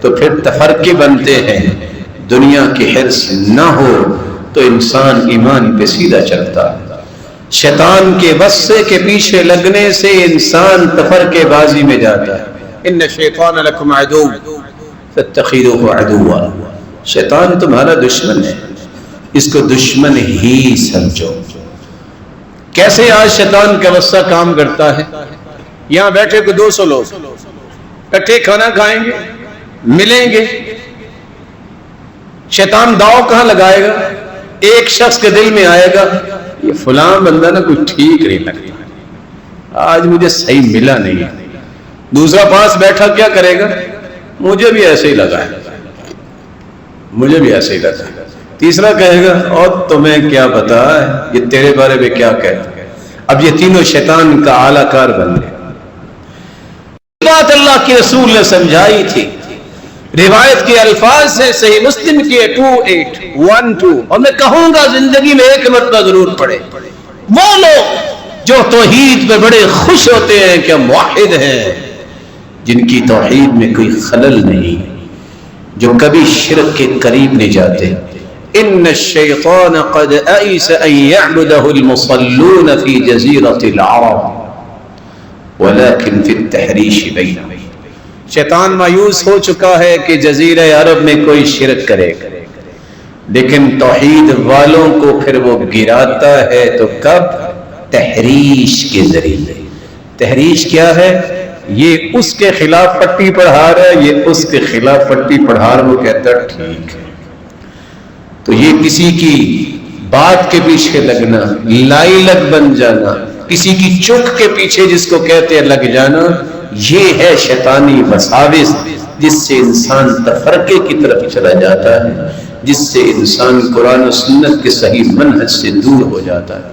تو پھر تفرقے بنتے ہیں. دنیا کی حرص نہ ہو تو انسان ایمان پہ سیدھا چلتا ہے. شیطان کے وسوسے کے پیچھے لگنے سے انسان تفرقے بازی میں جاتا ہے. ان الشیطان لکم عدو فاتخذوه عدوا. شیطان تمہارا دشمن ہے، اس کو دشمن ہی سمجھو. کیسے آج شیطان کا وسوسہ کام کرتا ہے؟ یہاں بیٹھے کو 200 لوگ اکٹھے کھانا کھائیں گے، ملیں گے. شیطان داؤ کہاں لگائے گا؟ ایک شخص کے دل میں آئے گا یہ فلاں بندہ نا کوئی ٹھیک نہیں لگتا، آج مجھے صحیح ملا نہیں. دوسرا پاس بیٹھا کیا کرے گا؟ مجھے بھی ایسے ہی لگا ہے، مجھے بھی ایسے ہی لگا. تیسرا کہے گا اور تمہیں کیا پتا ہے یہ تیرے بارے میں کیا کہتا ہے. اب یہ تینوں شیطان کا اعلی کار بن گئے. بات اللہ کے رسول نے سمجھائی تھی. روایت کے الفاظ سے صحیح مسلم کی 2812، اور میں کہوں گا زندگی میں ایک مرتبہ ضرور پڑھے. وہ لوگ جو توحید پہ بڑے خوش ہوتے ہیں کہ موحد ہیں، جن کی توحید میں کوئی خلل نہیں، جو کبھی شرک کے قریب نہیں جاتے. ان الشیطان قد ایس ان یعبده المصلون فی جزیرۃ العرب ولكن فی التحریش بینہم. شیطان مایوس ہو چکا ہے کہ جزیرہ عرب میں کوئی شرک کرے گا، لیکن توحید والوں کو پھر وہ گراتا ہے. تو کب؟ تحریش کے ذریعے. تحریش کیا ہے؟ یہ اس کے خلاف پٹی پڑھا رہا ہے، یہ اس کے خلاف پٹی پڑھا رہا ہے، وہ کہتا ہے ٹھیک ہے. تو یہ کسی کی بات کے پیچھے لگنا، لائی لگ بن جانا، کسی کی چک کے پیچھے جس کو کہتے ہیں لگ جانا، یہ ہے شیطانی وساوس، جس سے انسان تفرقے کی طرف چلا جاتا ہے، جس سے انسان قرآن و سنت کے صحیح منہج سے دور ہو جاتا ہے.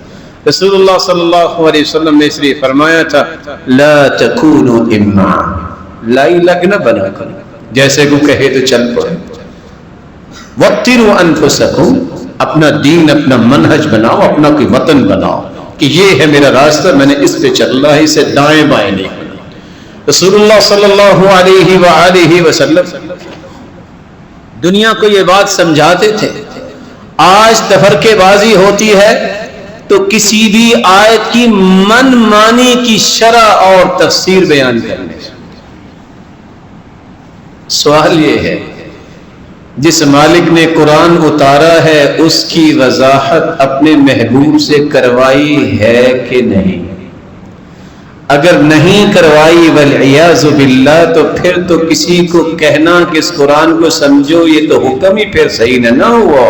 رسول اللہ صلی اللہ علیہ وسلم نے اس لیے فرمایا تھا لا تکونوا امعا، لائی لگ نہ بنا کرو، جیسے کو کہے تو چل پڑے. وَاقْتِرُوا أَنفُسَكُمْ، اپنا دین اپنا منہج بناؤ، اپنا کوئی وطن بناؤ کہ یہ ہے میرا راستہ، میں نے اس پہ چلنا ہے، اسے دائیں بائیں نہیں. رسول اللہ صلی اللہ علیہ وآلہ وسلم دنیا کو یہ بات سمجھاتے تھے. آج تفرقے بازی ہوتی ہے تو کسی بھی آیت کی من مانی کی شرح اور تفسیر بیان کرنے سے۔ سوال یہ ہے جس مالک نے قرآن اتارا ہے اس کی وضاحت اپنے محبوب سے کروائی ہے کہ نہیں؟ اگر نہیں کروائی والعیاذ باللہ تو پھر تو کسی کو کہنا کہ اس قرآن کو سمجھو یہ تو حکم ہی پھر صحیح نہ ہوا۔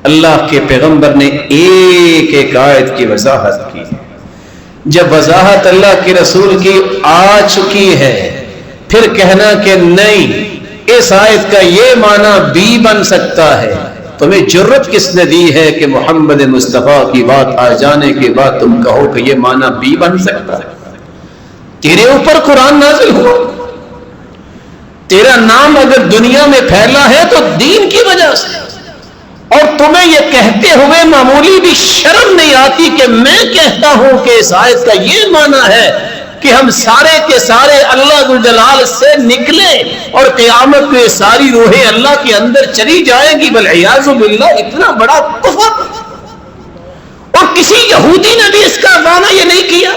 اللہ کے پیغمبر نے ایک ایک آیت کی وضاحت کی۔ جب وضاحت اللہ کے رسول کی آ چکی ہے پھر کہنا کہ نہیں اس آیت کا یہ معنی بھی بن سکتا ہے، تمہیں جرت کس نے دی ہے کہ محمد مصطفیٰ کی بات آ جانے کے بعد تم کہو کہ یہ معنی بھی بن سکتا ہے؟ تیرے اوپر قرآن نازل ہوا، تیرا نام اگر دنیا میں پھیلا ہے تو دین کی وجہ سے، اور تمہیں یہ کہتے ہوئے معمولی بھی شرم نہیں آتی کہ میں کہتا ہوں کہ اس آیت کا یہ معنی ہے کہ ہم سارے کے سارے اللہ ذو الجلال سے نکلے اور قیامت میں ساری روحیں اللہ کے اندر چلی جائیں گی، والعیاذ باللہ۔ اتنا بڑا کفر، اور کسی یہودی نے بھی اس کا معنی یہ نہیں کیا۔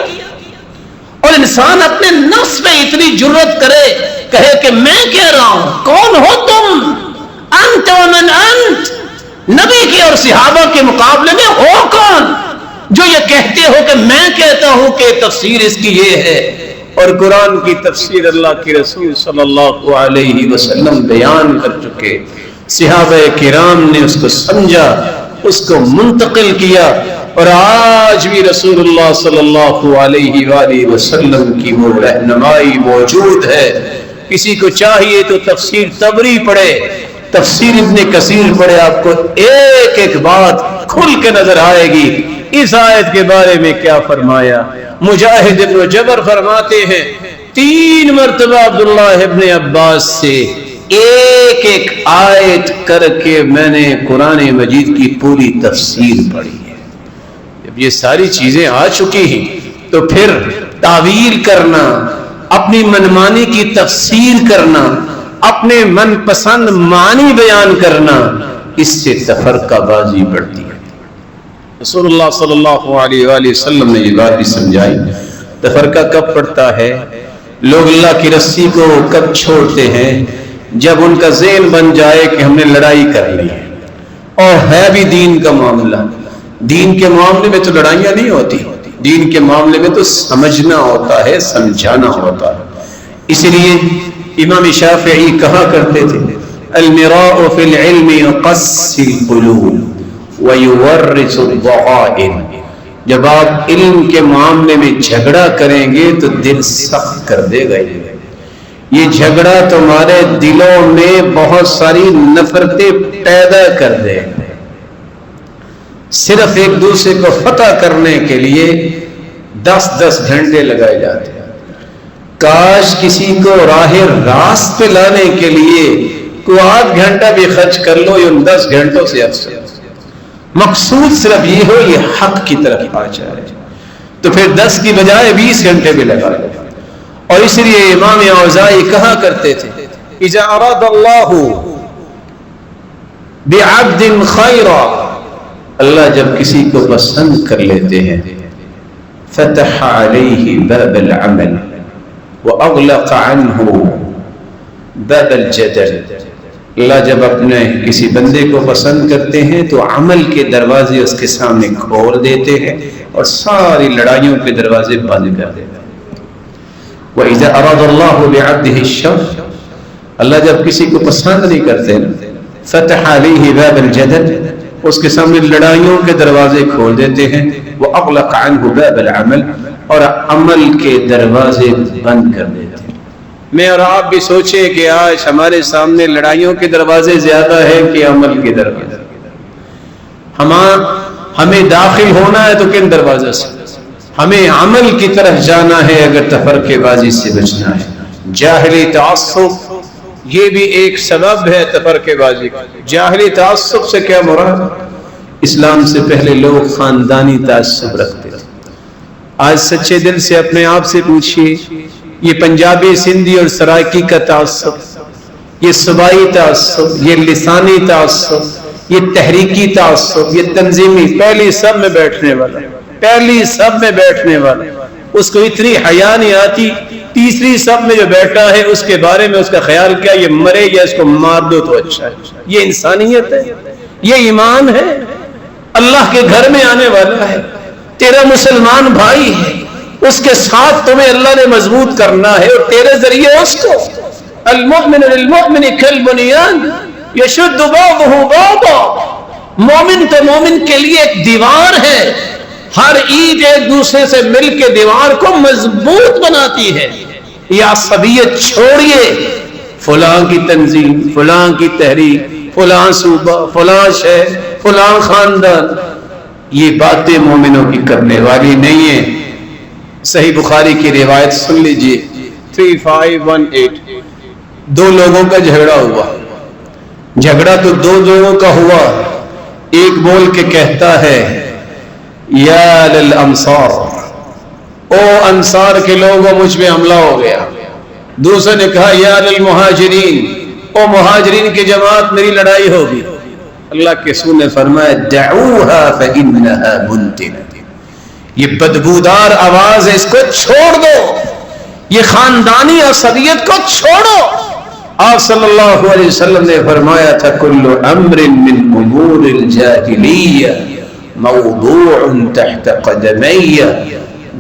اور انسان اپنے نفس میں اتنی جرت کرے، کہے کہ میں کہہ رہا ہوں، کون ہو تم؟ انت ومن انت، نبی کے اور صحابہ کے مقابلے میں ہو کون جو یہ کہتے ہو کہ میں کہتا ہوں کہ تفسیر اس کی یہ ہے؟ اور قرآن کی تفسیر اللہ کے رسول صلی اللہ علیہ وسلم بیان کر چکے، صحابہ کرام نے اس کو سمجھا، اس کو منتقل کیا، اور آج بھی رسول اللہ صلی اللہ علیہ وآلہ وسلم کی وہ رہنمائی موجود ہے۔ کسی کو چاہیے تو تفسیر طبری پڑھے، تفسیر ابن کثیر پڑھے، آپ کو ایک ایک بات کھل کے نظر آئے گی۔ اس آیت کے بارے میں کیا فرمایا؟ مجاہد ابن جبر فرماتے ہیں 3 مرتبہ عبداللہ ابن عباس سے ایک ایک آیت کر کے میں نے قرآن مجید کی پوری تفسیر پڑھی ہے۔ جب یہ ساری چیزیں آ چکی ہیں تو پھر تعویل کرنا، اپنی منمانی کی تفسیر کرنا، اپنے من پسند معنی بیان کرنا، اس سے تفرقہ بازی بڑھتی ہے۔ رسول اللہ صلی اللہ علیہ وآلہ وسلم نے یہ بات بھی سمجھائی، تفرقہ کب پڑتا ہے، لوگ اللہ کی رسی کو کب چھوڑتے ہیں؟ جب ان کا ذہن بن جائے کہ ہم نے لڑائی کر لی ہے، اور ہے بھی دین کا معاملہ۔ دین کے معاملے میں تو لڑائیاں نہیں ہوتی، دین کے معاملے میں تو سمجھنا ہوتا ہے، سمجھانا ہوتا ہے۔ اس لیے امام شافعی کہا کرتے تھے المراء فی العلم یقسی القلوب ویورث الضغائن، جب آپ علم کے معاملے میں جھگڑا کریں گے تو دل سخت کر دے گا۔ یہ جھگڑا تمہارے دلوں میں بہت ساری نفرتیں پیدا کر دے گا۔ صرف ایک دوسرے کو فتح کرنے کے لیے 10 گھنٹے لگائے جاتے ہیں۔ کاش کسی کو راہ راست پہ لانے کے لیے کوئی 8 گھنٹہ بھی خرچ کر لو، یہ 10 گھنٹوں سے افضل۔ مقصود صرف یہ ہو یہ حق کی طرف آ جائے، تو پھر 10 کی بجائے 20 گھنٹے بھی لگا لو۔ اور اس لیے امام اوزاعی کہا کرتے تھے اذا اراد اللہ بعبد خیرا، اللہ جب کسی کو پسند کر لیتے ہیں فتح علیہ باب العمل واغلق عنہ باب الجدل، اللہ جب اپنے کسی بندے کو پسند کرتے ہیں تو عمل کے دروازے اس کے سامنے کھول دیتے ہیں اور ساری لڑائیوں کے دروازے بند کر دیتے ہیں۔ وَإِذَا أَرَادَ اللَّهُ بِعَبْدِهِ الشَّرَّ، اللہ جب کسی کو پسند نہیں کرتے فتح علیہ باب الجدل، اس کے سامنے لڑائیوں کے دروازے کھول دیتے ہیں، وَأَغْلَقَ عَنْهُ بَابَ الْعَمَلِ، اور عمل کے دروازے بند کر دیتے ہیں۔ میں اور آپ بھی سوچیں کہ آج ہمارے سامنے لڑائیوں کے دروازے زیادہ ہیں کہ عمل کے دروازے۔ ہمیں داخل ہونا ہے تو کن دروازے سے؟ ہمیں عمل کی طرف جانا ہے اگر تفرقے بازی سے بچنا ہے۔ جاہلی تعصب یہ بھی ایک سبب ہے تفرقے بازی کا۔ جاہلی تعصب سے کیا مراد؟ اسلام سے پہلے لوگ خاندانی تعصب رکھتے تھے۔ آج سچے دل سے اپنے آپ سے پوچھئے، یہ پنجابی، سندھی اور سرائکی کا تعصب، یہ صوبائی تعصب، یہ لسانی تعصب، یہ تحریکی تعصب، یہ تنظیمی، پہلی سب میں بیٹھنے والا، اس کو اتنی حیا نہیں آتی، تیسری سب میں جو بیٹھا ہے اس کے بارے میں اس کا خیال کیا، یہ مرے یا اس کو مار دو تو اچھا ہے۔ یہ انسانیت ہے، یہ ایمان ہے، اللہ کے گھر میں آنے والا ہے، تیرا مسلمان بھائی ہے، اس کے ساتھ تمہیں اللہ نے مضبوط کرنا ہے، اور تیرے ذریعے اس کو، المؤمن للمؤمن کالبنیان یشد بعضہ بعضا، مومن تو مومن کے لیے ایک دیوار ہے، ہر عید ایک دوسرے سے مل کے دیوار کو مضبوط بناتی ہے۔ یہ عصبیت چھوڑیے، فلاں کی تنظیم، فلاں کی تحریک، فلاں صوبہ، فلاں شہر، فلاں خاندان، یہ باتیں مومنوں کی کرنے والی نہیں ہیں۔ صحیح بخاری کی روایت سن لیجئے 3518، دو لوگوں کا جھگڑا ہوا، جھگڑا تو دو لوگوں کا ہوا، ایک بول کے کہتا ہے یا للانصار، او انصار کے لوگوں مجھ پہ حملہ ہو گیا، دوسرے نے کہا یا للمہاجرین، او مہاجرین کی جماعت میری لڑائی ہوگی۔ اللہ کے رسول نے فرمایا دعوها فإنها منتنة، یہ بدبودار آواز ہے، اس کو چھوڑ دو، یہ خاندانی عصبیت کو چھوڑو۔ آپ صلی اللہ علیہ وسلم نے فرمایا تھا کل امر من امور الجاہلیہ موضوع تحت قدمی،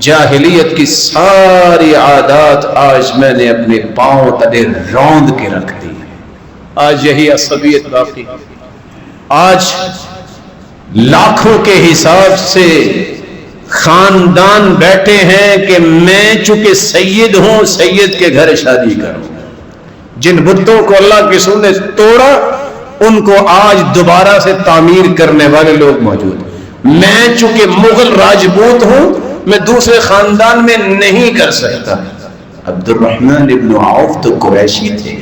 جاہلیت کی ساری عادات آج میں نے اپنے پاؤں تلے روند کے رکھ دی۔ آج یہی عصبیت باقی، آج لاکھوں کے حساب سے خاندان بیٹھے ہیں کہ میں چونکہ سید ہوں، سید کے گھر شادی کروں۔ جن بتوں کو اللہ کے رسول نے توڑا ان کو آج دوبارہ سے تعمیر کرنے والے لوگ موجود ہیں۔ میں چونکہ مغل راجپوت ہوں، میں دوسرے خاندان میں نہیں کر سکتا۔ عبد الرحمن ابن عوف تو قریشی تھے،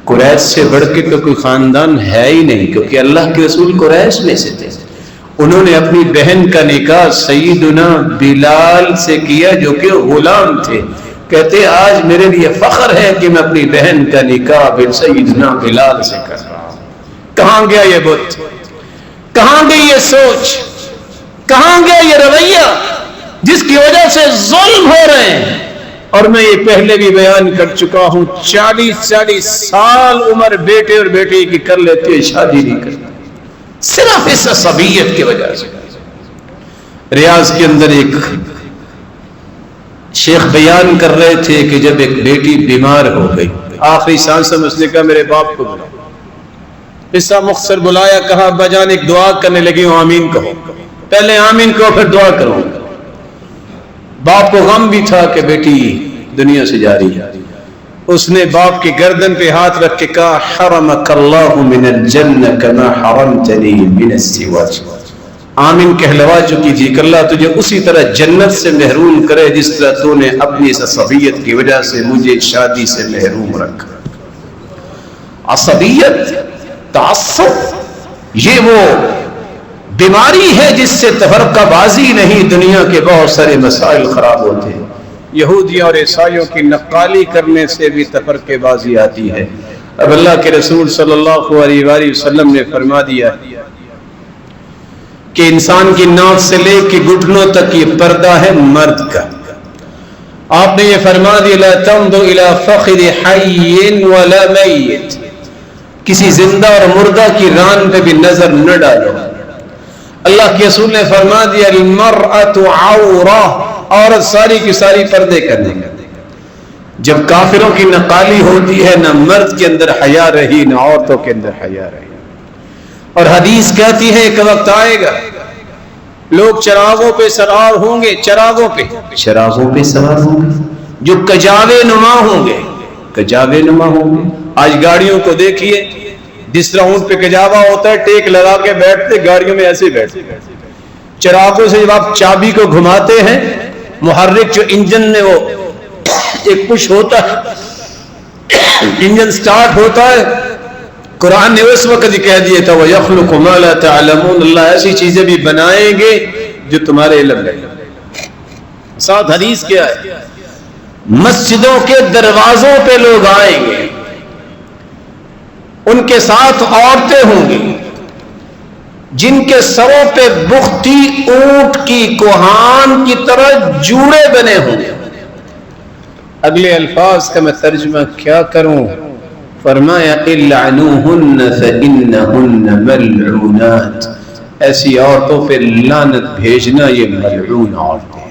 قریش سے بڑھ کے تو کوئی خاندان ہے ہی نہیں، کیونکہ اللہ کے رسول قریش میں سے تھے۔ انہوں نے اپنی بہن کا نکاح سیدنا بلال سے کیا جو کہ غلام تھے۔ کہتے آج میرے لیے فخر ہے کہ میں اپنی بہن کا نکاح سیدنا بلال سے کر رہا ہوں۔ کہاں گیا یہ بت؟ کہاں گئی یہ سوچ؟ کہاں گیا یہ رویہ جس کی وجہ سے ظلم ہو رہے ہیں؟ اور میں یہ پہلے بھی بیان کر چکا ہوں، 40 سال عمر بیٹے اور بیٹی کی کر لیتے ہیں، شادی نہیں کرتے، صرف اس عصبیت کی وجہ سے۔ ریاض کے اندر ایک شیخ بیان کر رہے تھے کہ جب ایک بیٹی بیمار ہو گئی، آخری سانس میں اس نے کہا میرے باپ کو بلاؤ۔ قصہ مختصر بلایا، کہا ابا جان ایک دعا کرنے لگی ہوں، آمین کہو، پہلے آمین کہو پھر دعا کرو۔ باپ کو غم بھی تھا کہ بیٹی دنیا سے جا رہی ہے، اس نے باپ کی گردن پہ ہاتھ رکھ کے کہا حرمک اللہ من الجنہ کما حرمتنی من السواک، آمین کہلوا چکی تھی کہ اللہ تجھے اسی طرح جنت سے محروم کرے جس طرح تو نے اپنی اس عصبیت کی وجہ سے مجھے شادی سے محروم رکھا۔ عصبیت، تعصب، یہ وہ بیماری ہے جس سے تفرقہ بازی نہیں، دنیا کے بہت سارے مسائل خراب ہوتے ہیں۔ یہودیوں اور عیسائیوں کی نقالی کرنے سے بھی تفرقہ بازی آتی ہے۔ اب اللہ کے رسول صلی اللہ علیہ وآلہ وسلم نے فرما دیا کہ انسان کی ناک سے لے کے گھٹنوں تک یہ پردہ ہے مرد کا۔ آپ نے یہ فرما دیا لا تنظر الى فخذ حی ولا میت، کسی زندہ اور مردہ کی ران پہ بھی نظر نہ ڈالو۔ اللہ کے رسول نے فرما دیا المرأۃ عورہ، عورت ساری کی ساری پردے کرنے کا۔ جب کافروں کی نقالی ہوتی ہے نہ مرد کے اندر حیا رہی نہ عورتوں کے اندر حیا رہی۔ اور حدیث کہتی ہے ایک وقت آئے گا لوگ چراغوں پہ سوار ہوں گے، چراغوں پہ سوار ہوں گے جو کجاوے نما ہوں گے، کجاوے نما ہوں گے۔ آج گاڑیوں کو دیکھیے، جس طرح اونٹ پہ کجاوا ہوتا ہے ٹیک لگا کے بیٹھتے، گاڑیوں میں ایسے بیٹھتے۔ چراغوں سے جب آپ چابی کو گھماتے ہیں، محرک جو انجن میں وہ ایک پش ہوتا ہے، انجن سٹارٹ ہوتا ہے۔ قرآن نے اس وقت ہی کہہ دیا تھا وَيَخْلُقُ مَا لَا تَعْلَمُونَ، اللہ ایسی چیزیں بھی بنائیں گے جو تمہارے علم نہیں۔ ساتھ حدیث کیا ہے، مسجدوں کے دروازوں پہ لوگ آئیں گے، ان کے ساتھ عورتیں ہوں گی، جن کے سروں پہ بختی اونٹ کی کوہان کی طرح جوڑے بنے ہوں. اگلے الفاظ کا میں ترجمہ کیا کروں؟ فرمایا العنوہن فإنہن ملعونات. ایسی عورتوں پہ لعنت بھیجنا یہ ملعون عورتیں.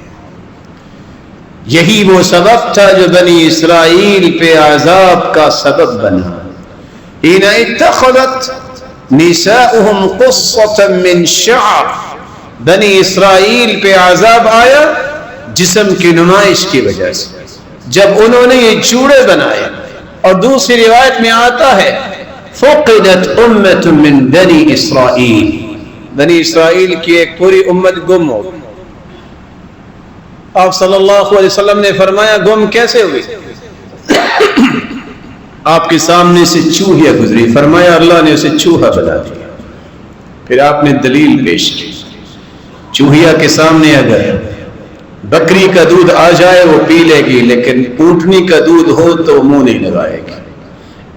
یہی وہ سبب تھا جو بنی اسرائیل پہ عذاب کا سبب بنا. حین اتخذت نساؤہم قصة من شعر. بنی اسرائیل پہ عذاب آیا جسم کی نمائش کی وجہ سے، جب انہوں نے یہ جوڑے بنائے. اور دوسری روایت میں آتا ہے فقدت امت من بنی اسرائیل. بنی اسرائیل کی ایک پوری امت گم ہو گئی. آپ صلی اللہ علیہ وسلم نے فرمایا گم کیسے ہوئی؟ آپ کے سامنے سے چوہیا گزری. فرمایا اللہ نے اسے چوہا بنا دیا. پھر آپ نے دلیل پیش کی. چوہیا کے سامنے اگر بکری کا دودھ آ جائے وہ پی لے گی، لیکن اونٹنی کا دودھ ہو تو منہ نہیں لگائے گی.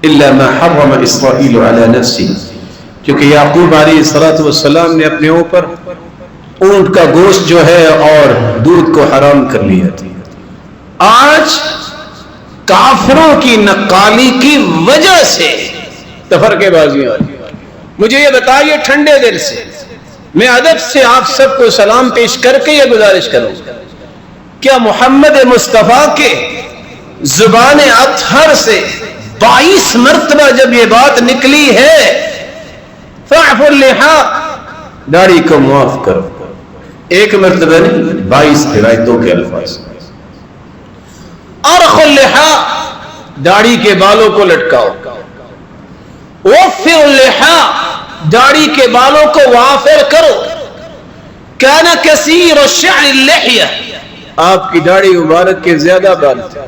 الا ما حرم اسرائیل علی نفسہ. کیونکہ یعقوب علیہ السلام نے اپنے اوپر اونٹ کا گوشت جو ہے اور دودھ کو حرام کر لیا تھا. آج کافروں کی نقالی کی وجہ سے تفرقے بازیاں. مجھے یہ بتائیے ٹھنڈے دل سے، میں ادب سے آپ سب کو سلام پیش کر کے یہ گزارش کروں، کیا محمد مصطفیٰ کے زبان اطہر سے 22 مرتبہ جب یہ بات نکلی ہے فاعف اللحى، داڑھی کو معاف کرو، ایک مرتبہ نہیں 22 روایتوں کے الفاظ. ارخ اللحى، داڑھی کے بالوں کو لٹکاؤ. وفر اللحى، داڑھی کے بالوں کو وافر کرو. کان کثیر الشعر اللحیہ، آپ کی داڑھی مبارک کے زیادہ بال تھے.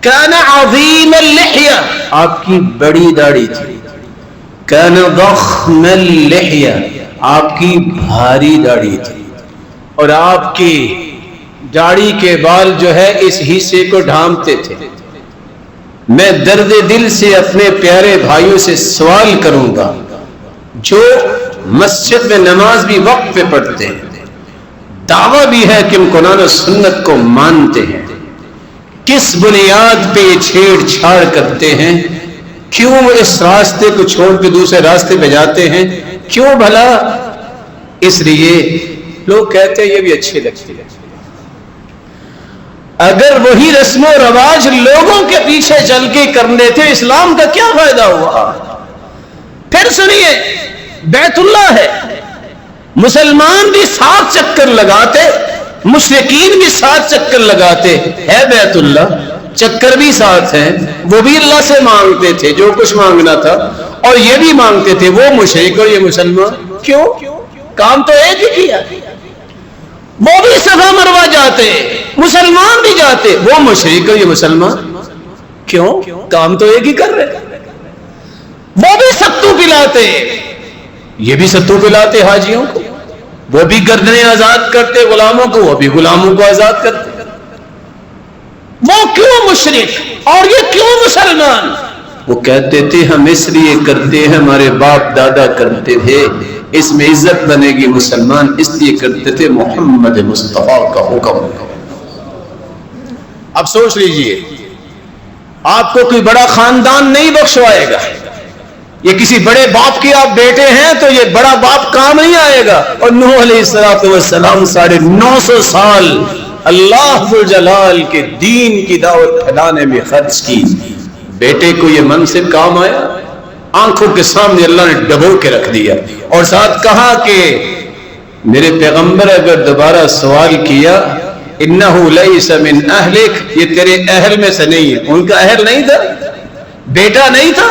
کان عظیم اللحیہ، آپ کی بڑی داڑھی تھی. کان ضخم اللحیہ، آپ کی بھاری داڑھی تھی. اور آپ کی داڑھی کے بال جو ہے اس حصے کو ڈھانپتے تھے. میں درد دل سے اپنے پیارے بھائیوں سے سوال کروں گا جو مسجد میں نماز بھی وقت پہ پڑھتے ہیں، دعویٰ بھی ہے کہ ہم قرآن و سنت کو مانتے ہیں، کس بنیاد پہ یہ چھیڑ چھاڑ کرتے ہیں؟ کیوں اس راستے کو چھوڑ کے دوسرے راستے پہ جاتے ہیں؟ کیوں بھلا؟ اس لیے لوگ کہتے ہیں یہ بھی اچھی لگتی ہے. اگر وہی رسم و رواج لوگوں کے پیچھے چل کے کرنے تھے، اسلام کا کیا فائدہ ہوا؟ پھر سنیے، بیت اللہ ہے، مسلمان بھی 7 چکر لگاتے، مشرکین بھی 7 چکر لگاتے. ہے بیت اللہ، چکر بھی 7 ہیں. وہ بھی اللہ سے مانگتے تھے جو کچھ مانگنا تھا، اور یہ بھی مانگتے تھے، وہ مشرک اور یہ مسلمان. کیوں؟ کام تو ایک ہی کیا. وہ بھی صفا مروہ جاتے، مسلمان بھی جاتے، وہ مشرک اور یہ مسلمان. کیوں؟ کام تو ایک ہی کر رہے. وہ بھی ستو پلاتے، یہ بھی ستو پلاتے حاجیوں کو. وہ بھی گردنیں آزاد کرتے غلاموں کو، وہ بھی غلاموں کو آزاد کرتے. وہ کیوں مشرک اور یہ کیوں مسلمان؟ وہ کہتے تھے ہم اس لیے کرتے ہیں، ہمارے باپ دادا کرتے تھے، اس میں عزت بنے گی. مسلمان اس لیے کرتے تھے محمد مصطفیٰ کا حکم. اب سوچ لیجئے، آپ کو کوئی بڑا خاندان نہیں بخشوائے گا. یہ کسی بڑے باپ کے آپ بیٹے ہیں تو یہ بڑا باپ کام نہیں آئے گا. اور نوح علیہ السلام 950 سال اللہ ذوالجلال کے دین کی دعوت پھیلانے میں خرچ کی. بیٹے کو یہ منصب کام آیا؟ آنکھوں کے سامنے اللہ نے ڈبو کے رکھ دیا، اور ساتھ کہا کہ میرے پیغمبر اگر دوبارہ سوال کیا انہو لیس من اہلک، یہ تیرے اہل میں سے نہیں ہے. ان کا اہل نہیں تھا، بیٹا نہیں تھا.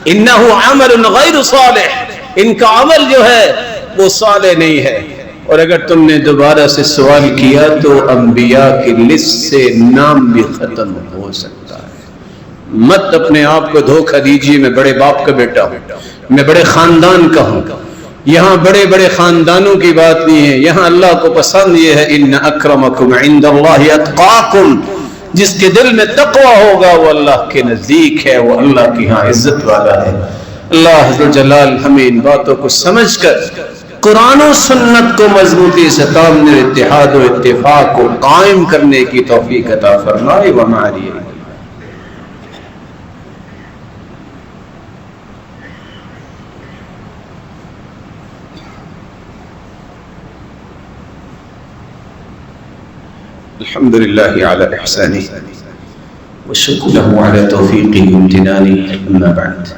انہو عمل غیر صالح، ان کا عمل جو ہے وہ صالح نہیں ہے. اور اگر تم نے دوبارہ سے سوال کیا تو انبیاء کی لسٹ سے نام بھی ختم ہو سکتا ہے. مت اپنے آپ کو دھوکہ دیجیے. میں بڑے باپ کا بیٹا ہوں، میں بڑے خاندان کا ہوں. یہاں بڑے بڑے خاندانوں کی بات نہیں ہے. یہاں اللہ کو پسند یہ ہے ان اکرمکم عند اللہ اتقاکم، جس کے دل میں تقوی ہوگا وہ اللہ کے نزدیک ہے، وہ اللہ کی ہاں عزت والا ہے. اللہ عز و جلال ہمیں ان باتوں کو سمجھ کر قرآن و سنت کو مضبوطی سے تامن اتحاد و اتفاق کو قائم کرنے کی توفیق عطا فرمائے وہماری الحمد للہ علی احسانہ والشکر له علی توفیقہ وامتنانہ اما بعد۔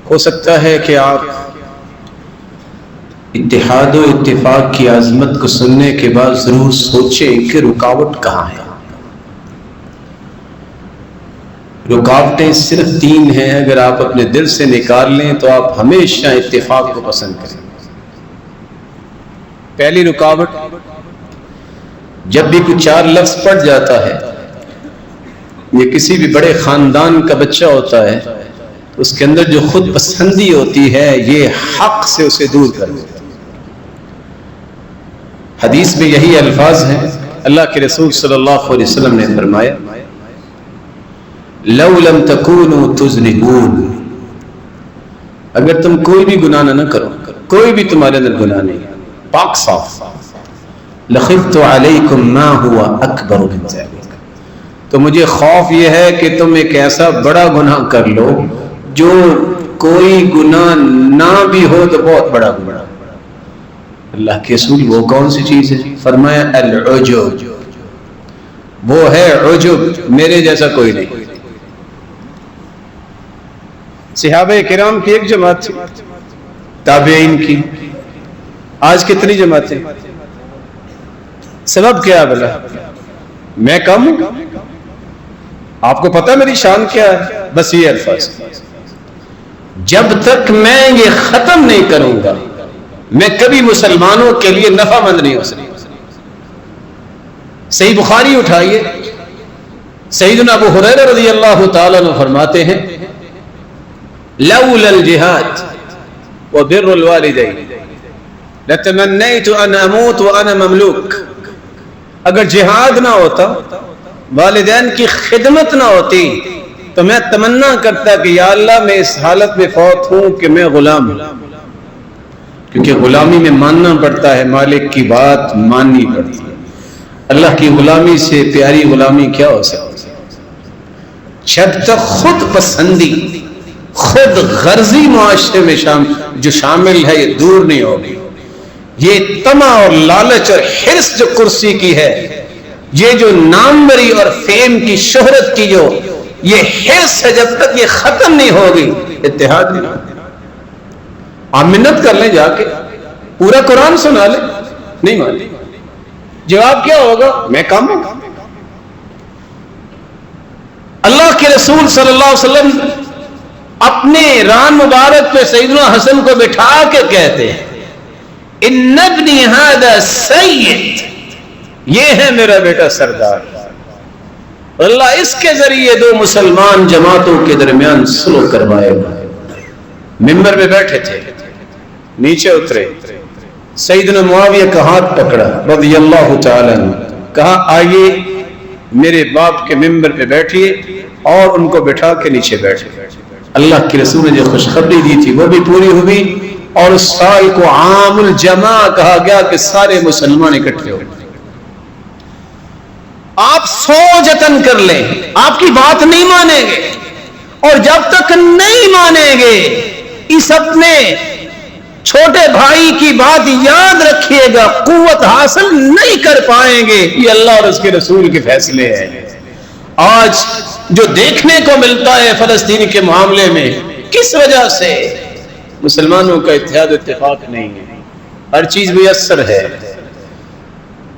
ہو سکتا ہے کہ آپ اتحاد و اتفاق کی عظمت کو سننے کے بعد ضرور سوچیں کہ رکاوٹ کہاں ہے۔ رکاوٹیں صرف 3 ہیں، اگر آپ اپنے دل سے نکال لیں تو آپ ہمیشہ اتفاق کو پسند کریں۔ پہلی رکاوٹ، جب بھی کوئی 4 لفظ پڑھ جاتا ہے، یہ کسی بھی بڑے خاندان کا بچہ ہوتا ہے، اس کے اندر جو خود پسندی ہوتی ہے یہ حق سے اسے دور کر دیتا ہے۔ حدیث میں یہی الفاظ ہیں، اللہ کے رسول صلی اللہ علیہ وسلم نے فرمایا لو لم تکونوا تذنبون، اگر تم کوئی بھی گناہ نہ کرو، کوئی بھی تمہارے اندر گناہ نہیں، پاک صاف، لخفت علیکم ما ہوا اکبر من ذلک، تو مجھے خوف یہ ہے کہ تم ایک ایسا بڑا گناہ کر لو جو کوئی گناہ نہ بھی ہو تو بہت بڑا گناہ۔ اللہ کے رسول وہ کون سی چیز ہے؟ فرمایا العجب، وہ ہے عجب، میرے جیسا کوئی نہیں۔ صحابہ کرام کی ایک جماعت تھی، تابعین کی، آج کتنی جماعتیں؟ سبب کیا بلا؟ میں کم ہوں؟ آپ کو پتا میری شان کیا ہے؟ بس یہ الفاظ، جب تک میں یہ ختم نہیں کروں گا میں کبھی مسلمانوں کے لیے نفع مند نہیں ہو سکتا۔ صحیح بخاری اٹھائیے، سیدنا ابو ہریرہ رضی اللہ تعالیٰ عنہ فرماتے ہیں لولا الجہاد وبر الوالدین لتمنیت ان اموت وانا مملوک، اگر جہاد نہ ہوتا، والدین کی خدمت نہ ہوتی، تو میں تمنا کرتا کہ یا اللہ میں اس حالت میں فوت ہوں کہ میں غلام ہوں، کیونکہ غلامی میں ماننا پڑتا ہے، مالک کی بات ماننی پڑتی ہے۔ اللہ کی غلامی سے پیاری غلامی کیا ہو سکتی ہے؟ جب تک خود پسندی، خود غرضی معاشرے میں جو شامل ہے یہ دور نہیں ہوگی، یہ طمع اور لالچ اور حرص جو کرسی کی ہے، یہ جو ناموری اور فیم کی شہرت کی جو یہ حرص ہے، جب تک یہ ختم نہیں ہوگی اتحاد نہیں ہوگا۔ آپ منت کر لیں جا کے، پورا قرآن سنا لیں، نہیں مانے، جواب کیا ہوگا؟ میں کم ہوں۔ اللہ کے رسول صلی اللہ علیہ وسلم اپنے ران مبارک پہ سیدنا حسن کو بٹھا کے کہتے ہیں ان ابنی ھذا سید، یہ ہے میرا بیٹا سردار، اللہ اس کے ذریعے 2 مسلمان جماعتوں کے درمیان صلح کروائے گا۔ ممبر پہ بیٹھے تھے، نیچے اترے، سیدنا معاویہ کا ہاتھ پکڑا رضی اللہ تعالیٰ عنہ، کہا آئیے میرے باپ کے ممبر پہ بیٹھیے، اور ان کو بٹھا کے نیچے بیٹھے۔ اللہ کے رسول نے جو خوشخبری دی تھی وہ بھی پوری ہوئی، اور اس سال کو عام الجمع کہا گیا کہ سارے مسلمان اکٹھے ہو۔ آپ 100 جتن کر لیں، آپ کی بات نہیں مانیں گے، اور جب تک نہیں مانیں گے اس اپنے چھوٹے بھائی کی بات یاد رکھیے گا، قوت حاصل نہیں کر پائیں گے۔ یہ اللہ اور اس کے رسول کے فیصلے ہیں۔ آج جو دیکھنے کو ملتا ہے فلسطین کے معاملے میں، کس وجہ سے؟ مسلمانوں کا اتحاد و اتفاق نہیں ہے، ہر چیز میسر ہے۔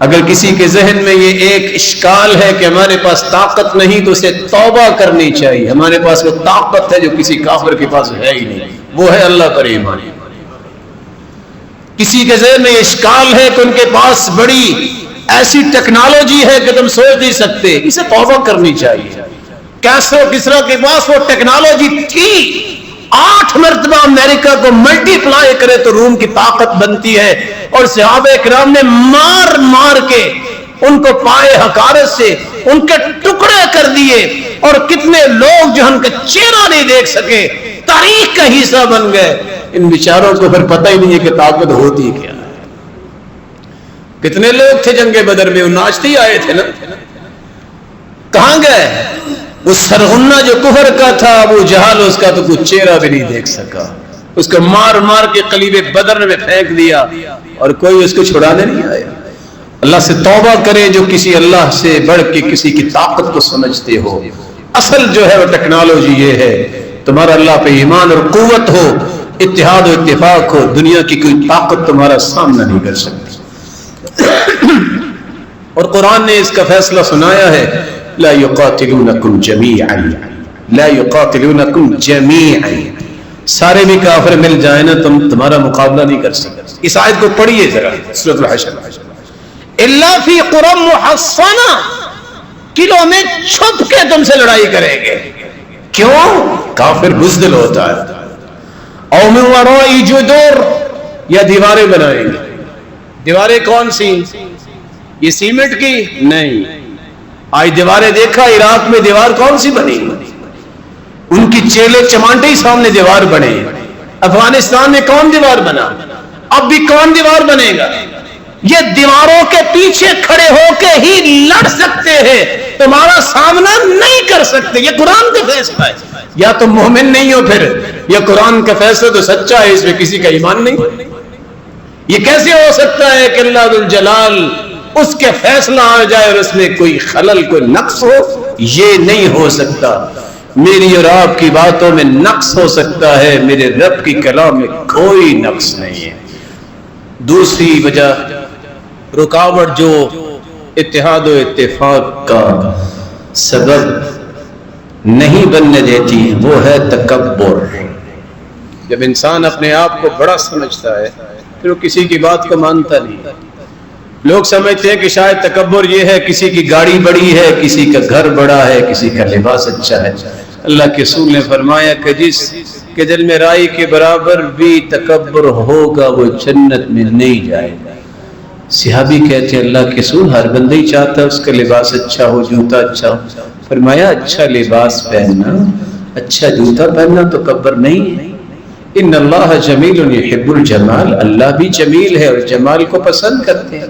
اگر کسی کے ذہن میں یہ ایک اشکال ہے کہ ہمارے پاس طاقت نہیں، تو اسے توبہ کرنی چاہیے۔ ہمارے پاس وہ طاقت ہے جو کسی کافر کے پاس ہے ہی نہیں، وہ ہے اللہ پر ایمان۔ کسی کے ذہن میں یہ اشکال ہے کہ ان کے پاس بڑی ایسی ٹیکنالوجی ہے کہ تم سوچ نہیں سکتے، اسے توبہ کرنی چاہیے۔ کیسرو کسرا کے پاس وہ ٹیکنالوجی تھی، 8 مرتبہ امریکہ کو ملٹی پلائی کرے تو روم کی طاقت بنتی ہے، اور صحابہ کرام نے مار مار کے ان کو پائے حقارت سے ان کے ٹکڑے کر دیے، اور کتنے لوگ جو ان کا چہرہ نہیں دیکھ سکے تاریخ کا حصہ بن گئے۔ ان بیچاروں کو پھر پتہ ہی نہیں ہے کہ طاقت ہوتی کیا ہے۔ کتنے لوگ تھے جنگ بدر میں، وہ ناچتے ہی آئے تھے نا، کہاں گئے؟ وہ سرغنہ جو کفر کا تھا ابو جہل، اس کا تو کچھ چہرہ بھی نہیں دیکھ سکا، اس کو مار مار کے قلیب بدر میں پھینک دیا، اور کوئی اس کو چھڑانے نہیں آیا۔ اللہ سے توبہ کریں جو کسی اللہ سے بڑھ کے کسی کی طاقت کو سمجھتے ہو۔ اصل جو ہے وہ ٹیکنالوجی یہ ہے، تمہارا اللہ پہ ایمان اور قوت ہو، اتحاد و اتفاق ہو، دنیا کی کوئی طاقت تمہارا سامنا نہیں کر سکتی۔ اور قرآن نے اس کا فیصلہ سنایا ہے، لا يقاتلونکم جمیعا، لا يقاتلونکم جمیعا، سارے بھی کافر مل جائیں نا تمہارا مقابلہ نہیں کر سکتے۔ اس آیت کو پڑھیے ذرا، سورۃ الحشر، الا فی قری محصنہ، قلعوں میں چھپ کے تم سے لڑائی کریں گے۔ کیوں؟ کافر بزدل ہوتا ہے۔ او من وراء جدور، یا دیواریں بنائیں گے۔ دیواریں کون سی؟ یہ سیمنٹ کی نہیں، آج دیواریں دیکھا عراق میں دیوار کون سی بنی؟ ان کی چیلے چمانٹے ہی سامنے دیوار بنے۔ افغانستان میں کون دیوار بنا؟ اب بھی کون دیوار بنے گا؟ یہ دیواروں کے پیچھے کھڑے ہو کے ہی لڑ سکتے ہیں، تمہارا سامنا نہیں کر سکتے۔ یہ قرآن کا فیصلہ ہے۔ یا تم مومن نہیں ہو، پھر یہ قرآن کا فیصلہ تو سچا ہے، اس میں کسی کا ایمان نہیں۔ یہ کیسے ہو سکتا ہے کہ اللہ ذو الجلال اس کے فیصلہ آ جائے اور اس میں کوئی خلل کوئی نقص ہو؟ یہ نہیں ہو سکتا۔ میری اور آپ کی باتوں میں نقص ہو سکتا ہے، میرے رب کی کلام میں کوئی نقص نہیں ہے۔ دوسری وجہ رکاوٹ جو اتحاد و اتفاق کا سبب نہیں بننے دیتی وہ ہے تکبر۔ جب انسان اپنے آپ کو بڑا سمجھتا ہے پھر وہ کسی کی بات کو مانتا نہیں۔ لوگ سمجھتے ہیں کہ شاید تکبر یہ ہے کسی کی گاڑی بڑی ہے، کسی کا گھر بڑا ہے، کسی کا لباس اچھا ہے۔ اللہ کے رسول نے فرمایا کہ جس کے دل میں رائی کے برابر بھی تکبر ہوگا وہ جنت میں نہیں جائے گا۔ صحابی کہتے ہیں اللہ کے رسول ہر بندہ ہی چاہتا ہے اس کا لباس اچھا ہو، جوتا اچھا ہو۔ فرمایا اچھا لباس پہننا، اچھا جوتا پہننا تکبر نہیں ہے۔ ان اللہ جمیل یحب الجمال، اللہ بھی جمیل ہے اور جمال کو پسند کرتے ہیں۔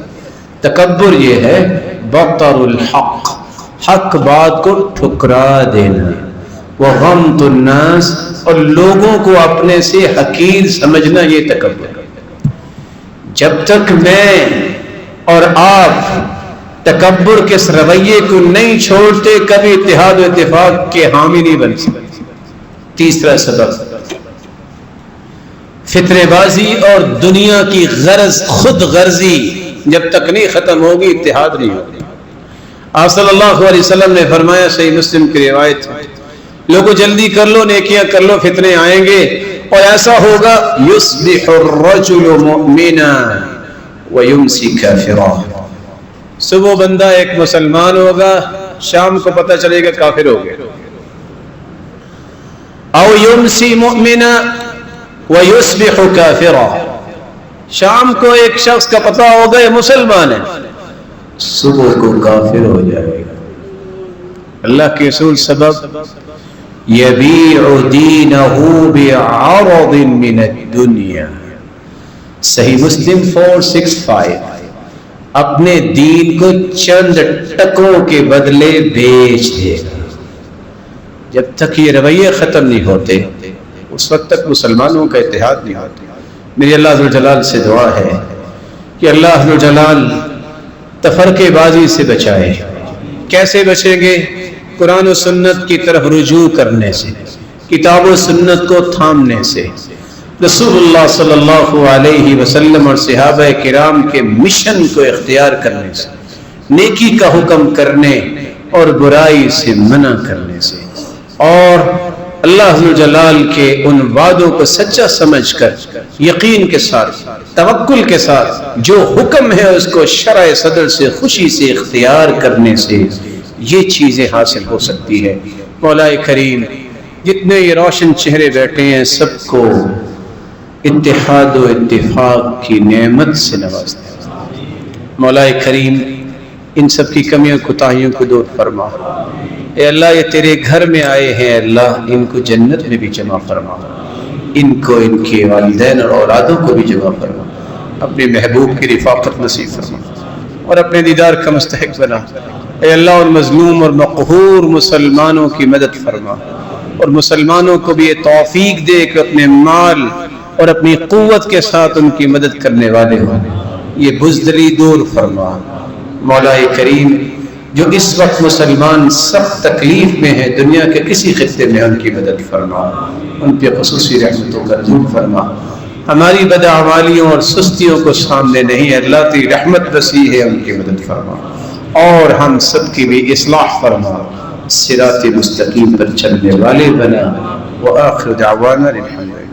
تکبر یہ ہے بطر الحق، حق بات کو ٹھکرا دینا، وغمط الناس، اور لوگوں کو اپنے سے حقیر سمجھنا، یہ تکبر۔ جب تک میں اور آپ تکبر کے اس رویے کو نہیں چھوڑتے کبھی اتحاد و اتفاق کے حامی نہیں بن سکتے۔ تیسرا سبب فطرے بازی اور دنیا کی غرض، خود غرضی جب تک نہیں ختم ہوگی اتحاد نہیں ہوگی۔ آپ صلی اللہ علیہ وسلم نے فرمایا، صحیح مسلم کی روایت، لوگوں جلدی کر لو، نیکیاں کر لو، فتنے آئیں گے اور ایسا ہوگا یصبح الرجل مؤمنا ویمسی کافرا، صبح بندہ ایک مسلمان ہوگا، شام کو پتہ چلے گا کافر ہو گئے۔ او یمسی مؤمنا ویصبح کافرا، شام کو ایک شخص کا پتہ ہوگا یہ مسلمان ہے، صبح کو کافر ہو جائے گا۔ اللہ کے رسول سبب یبیع دینہ بعرض من الدنیا، صحیح مسلم 465، اپنے دین کو چند ٹکوں کے بدلے بیچ دے گا۔ جب تک یہ رویے ختم نہیں ہوتے اس وقت تک مسلمانوں کا اتحاد نہیں ہوتا۔ میری اللہ ذو الجلال سے دعا ہے کہ اللہ ذو الجلال تفرقے بازی سے بچائے۔ کیسے بچیں گے؟ قرآن و سنت کی طرف رجوع کرنے سے، کتاب و سنت کو تھامنے سے، رسول اللہ صلی اللہ علیہ وسلم اور صحابہ کرام کے مشن کو اختیار کرنے سے، نیکی کا حکم کرنے اور برائی سے منع کرنے سے، اور اللہ ذو الجلال کے ان وعدوں کو سچا سمجھ کر یقین کے ساتھ، توکل کے ساتھ جو حکم ہے اس کو شرع صدر سے خوشی سے اختیار کرنے سے یہ چیزیں حاصل ہو سکتی ہے۔ مولا کریم جتنے یہ روشن چہرے بیٹھے ہیں سب کو اتحاد و اتفاق کی نعمت سے نوازتے ہیں۔ مولا کریم ان سب کی کمیوں کوتاہیوں کو دور فرما۔ اے اللہ یہ تیرے گھر میں آئے ہیں، اللہ ان کو جنت میں بھی جمع فرما، ان کو ان کے والدین اور اولادوں کو بھی جمع فرما، اپنے محبوب کی رفاقت نصیب فرما اور اپنے دیدار کا مستحق بنا۔ اے اللہ ان مظلوم اور مقہور مسلمانوں کی مدد فرما، اور مسلمانوں کو بھی یہ توفیق دے کہ اپنے مال اور اپنی قوت کے ساتھ ان کی مدد کرنے والے ہوں، یہ بزدلی دور فرما۔ مولا کریم جو اس وقت مسلمان سخت تکلیف میں ہیں، دنیا کے کسی خطے میں ان کی مدد فرما، ان پہ خصوصی رحمتوں کا نزول فرما۔ ہماری بدعمالیوں اور سستیوں کو سامنے نہیں، اللہ کی رحمت وسیع ہے، ان کی مدد فرما اور ہم سب کی بھی اصلاح فرما، صراط مستقیم پر چلنے والے بنا۔ وآخر دعوانا الحمد للہ۔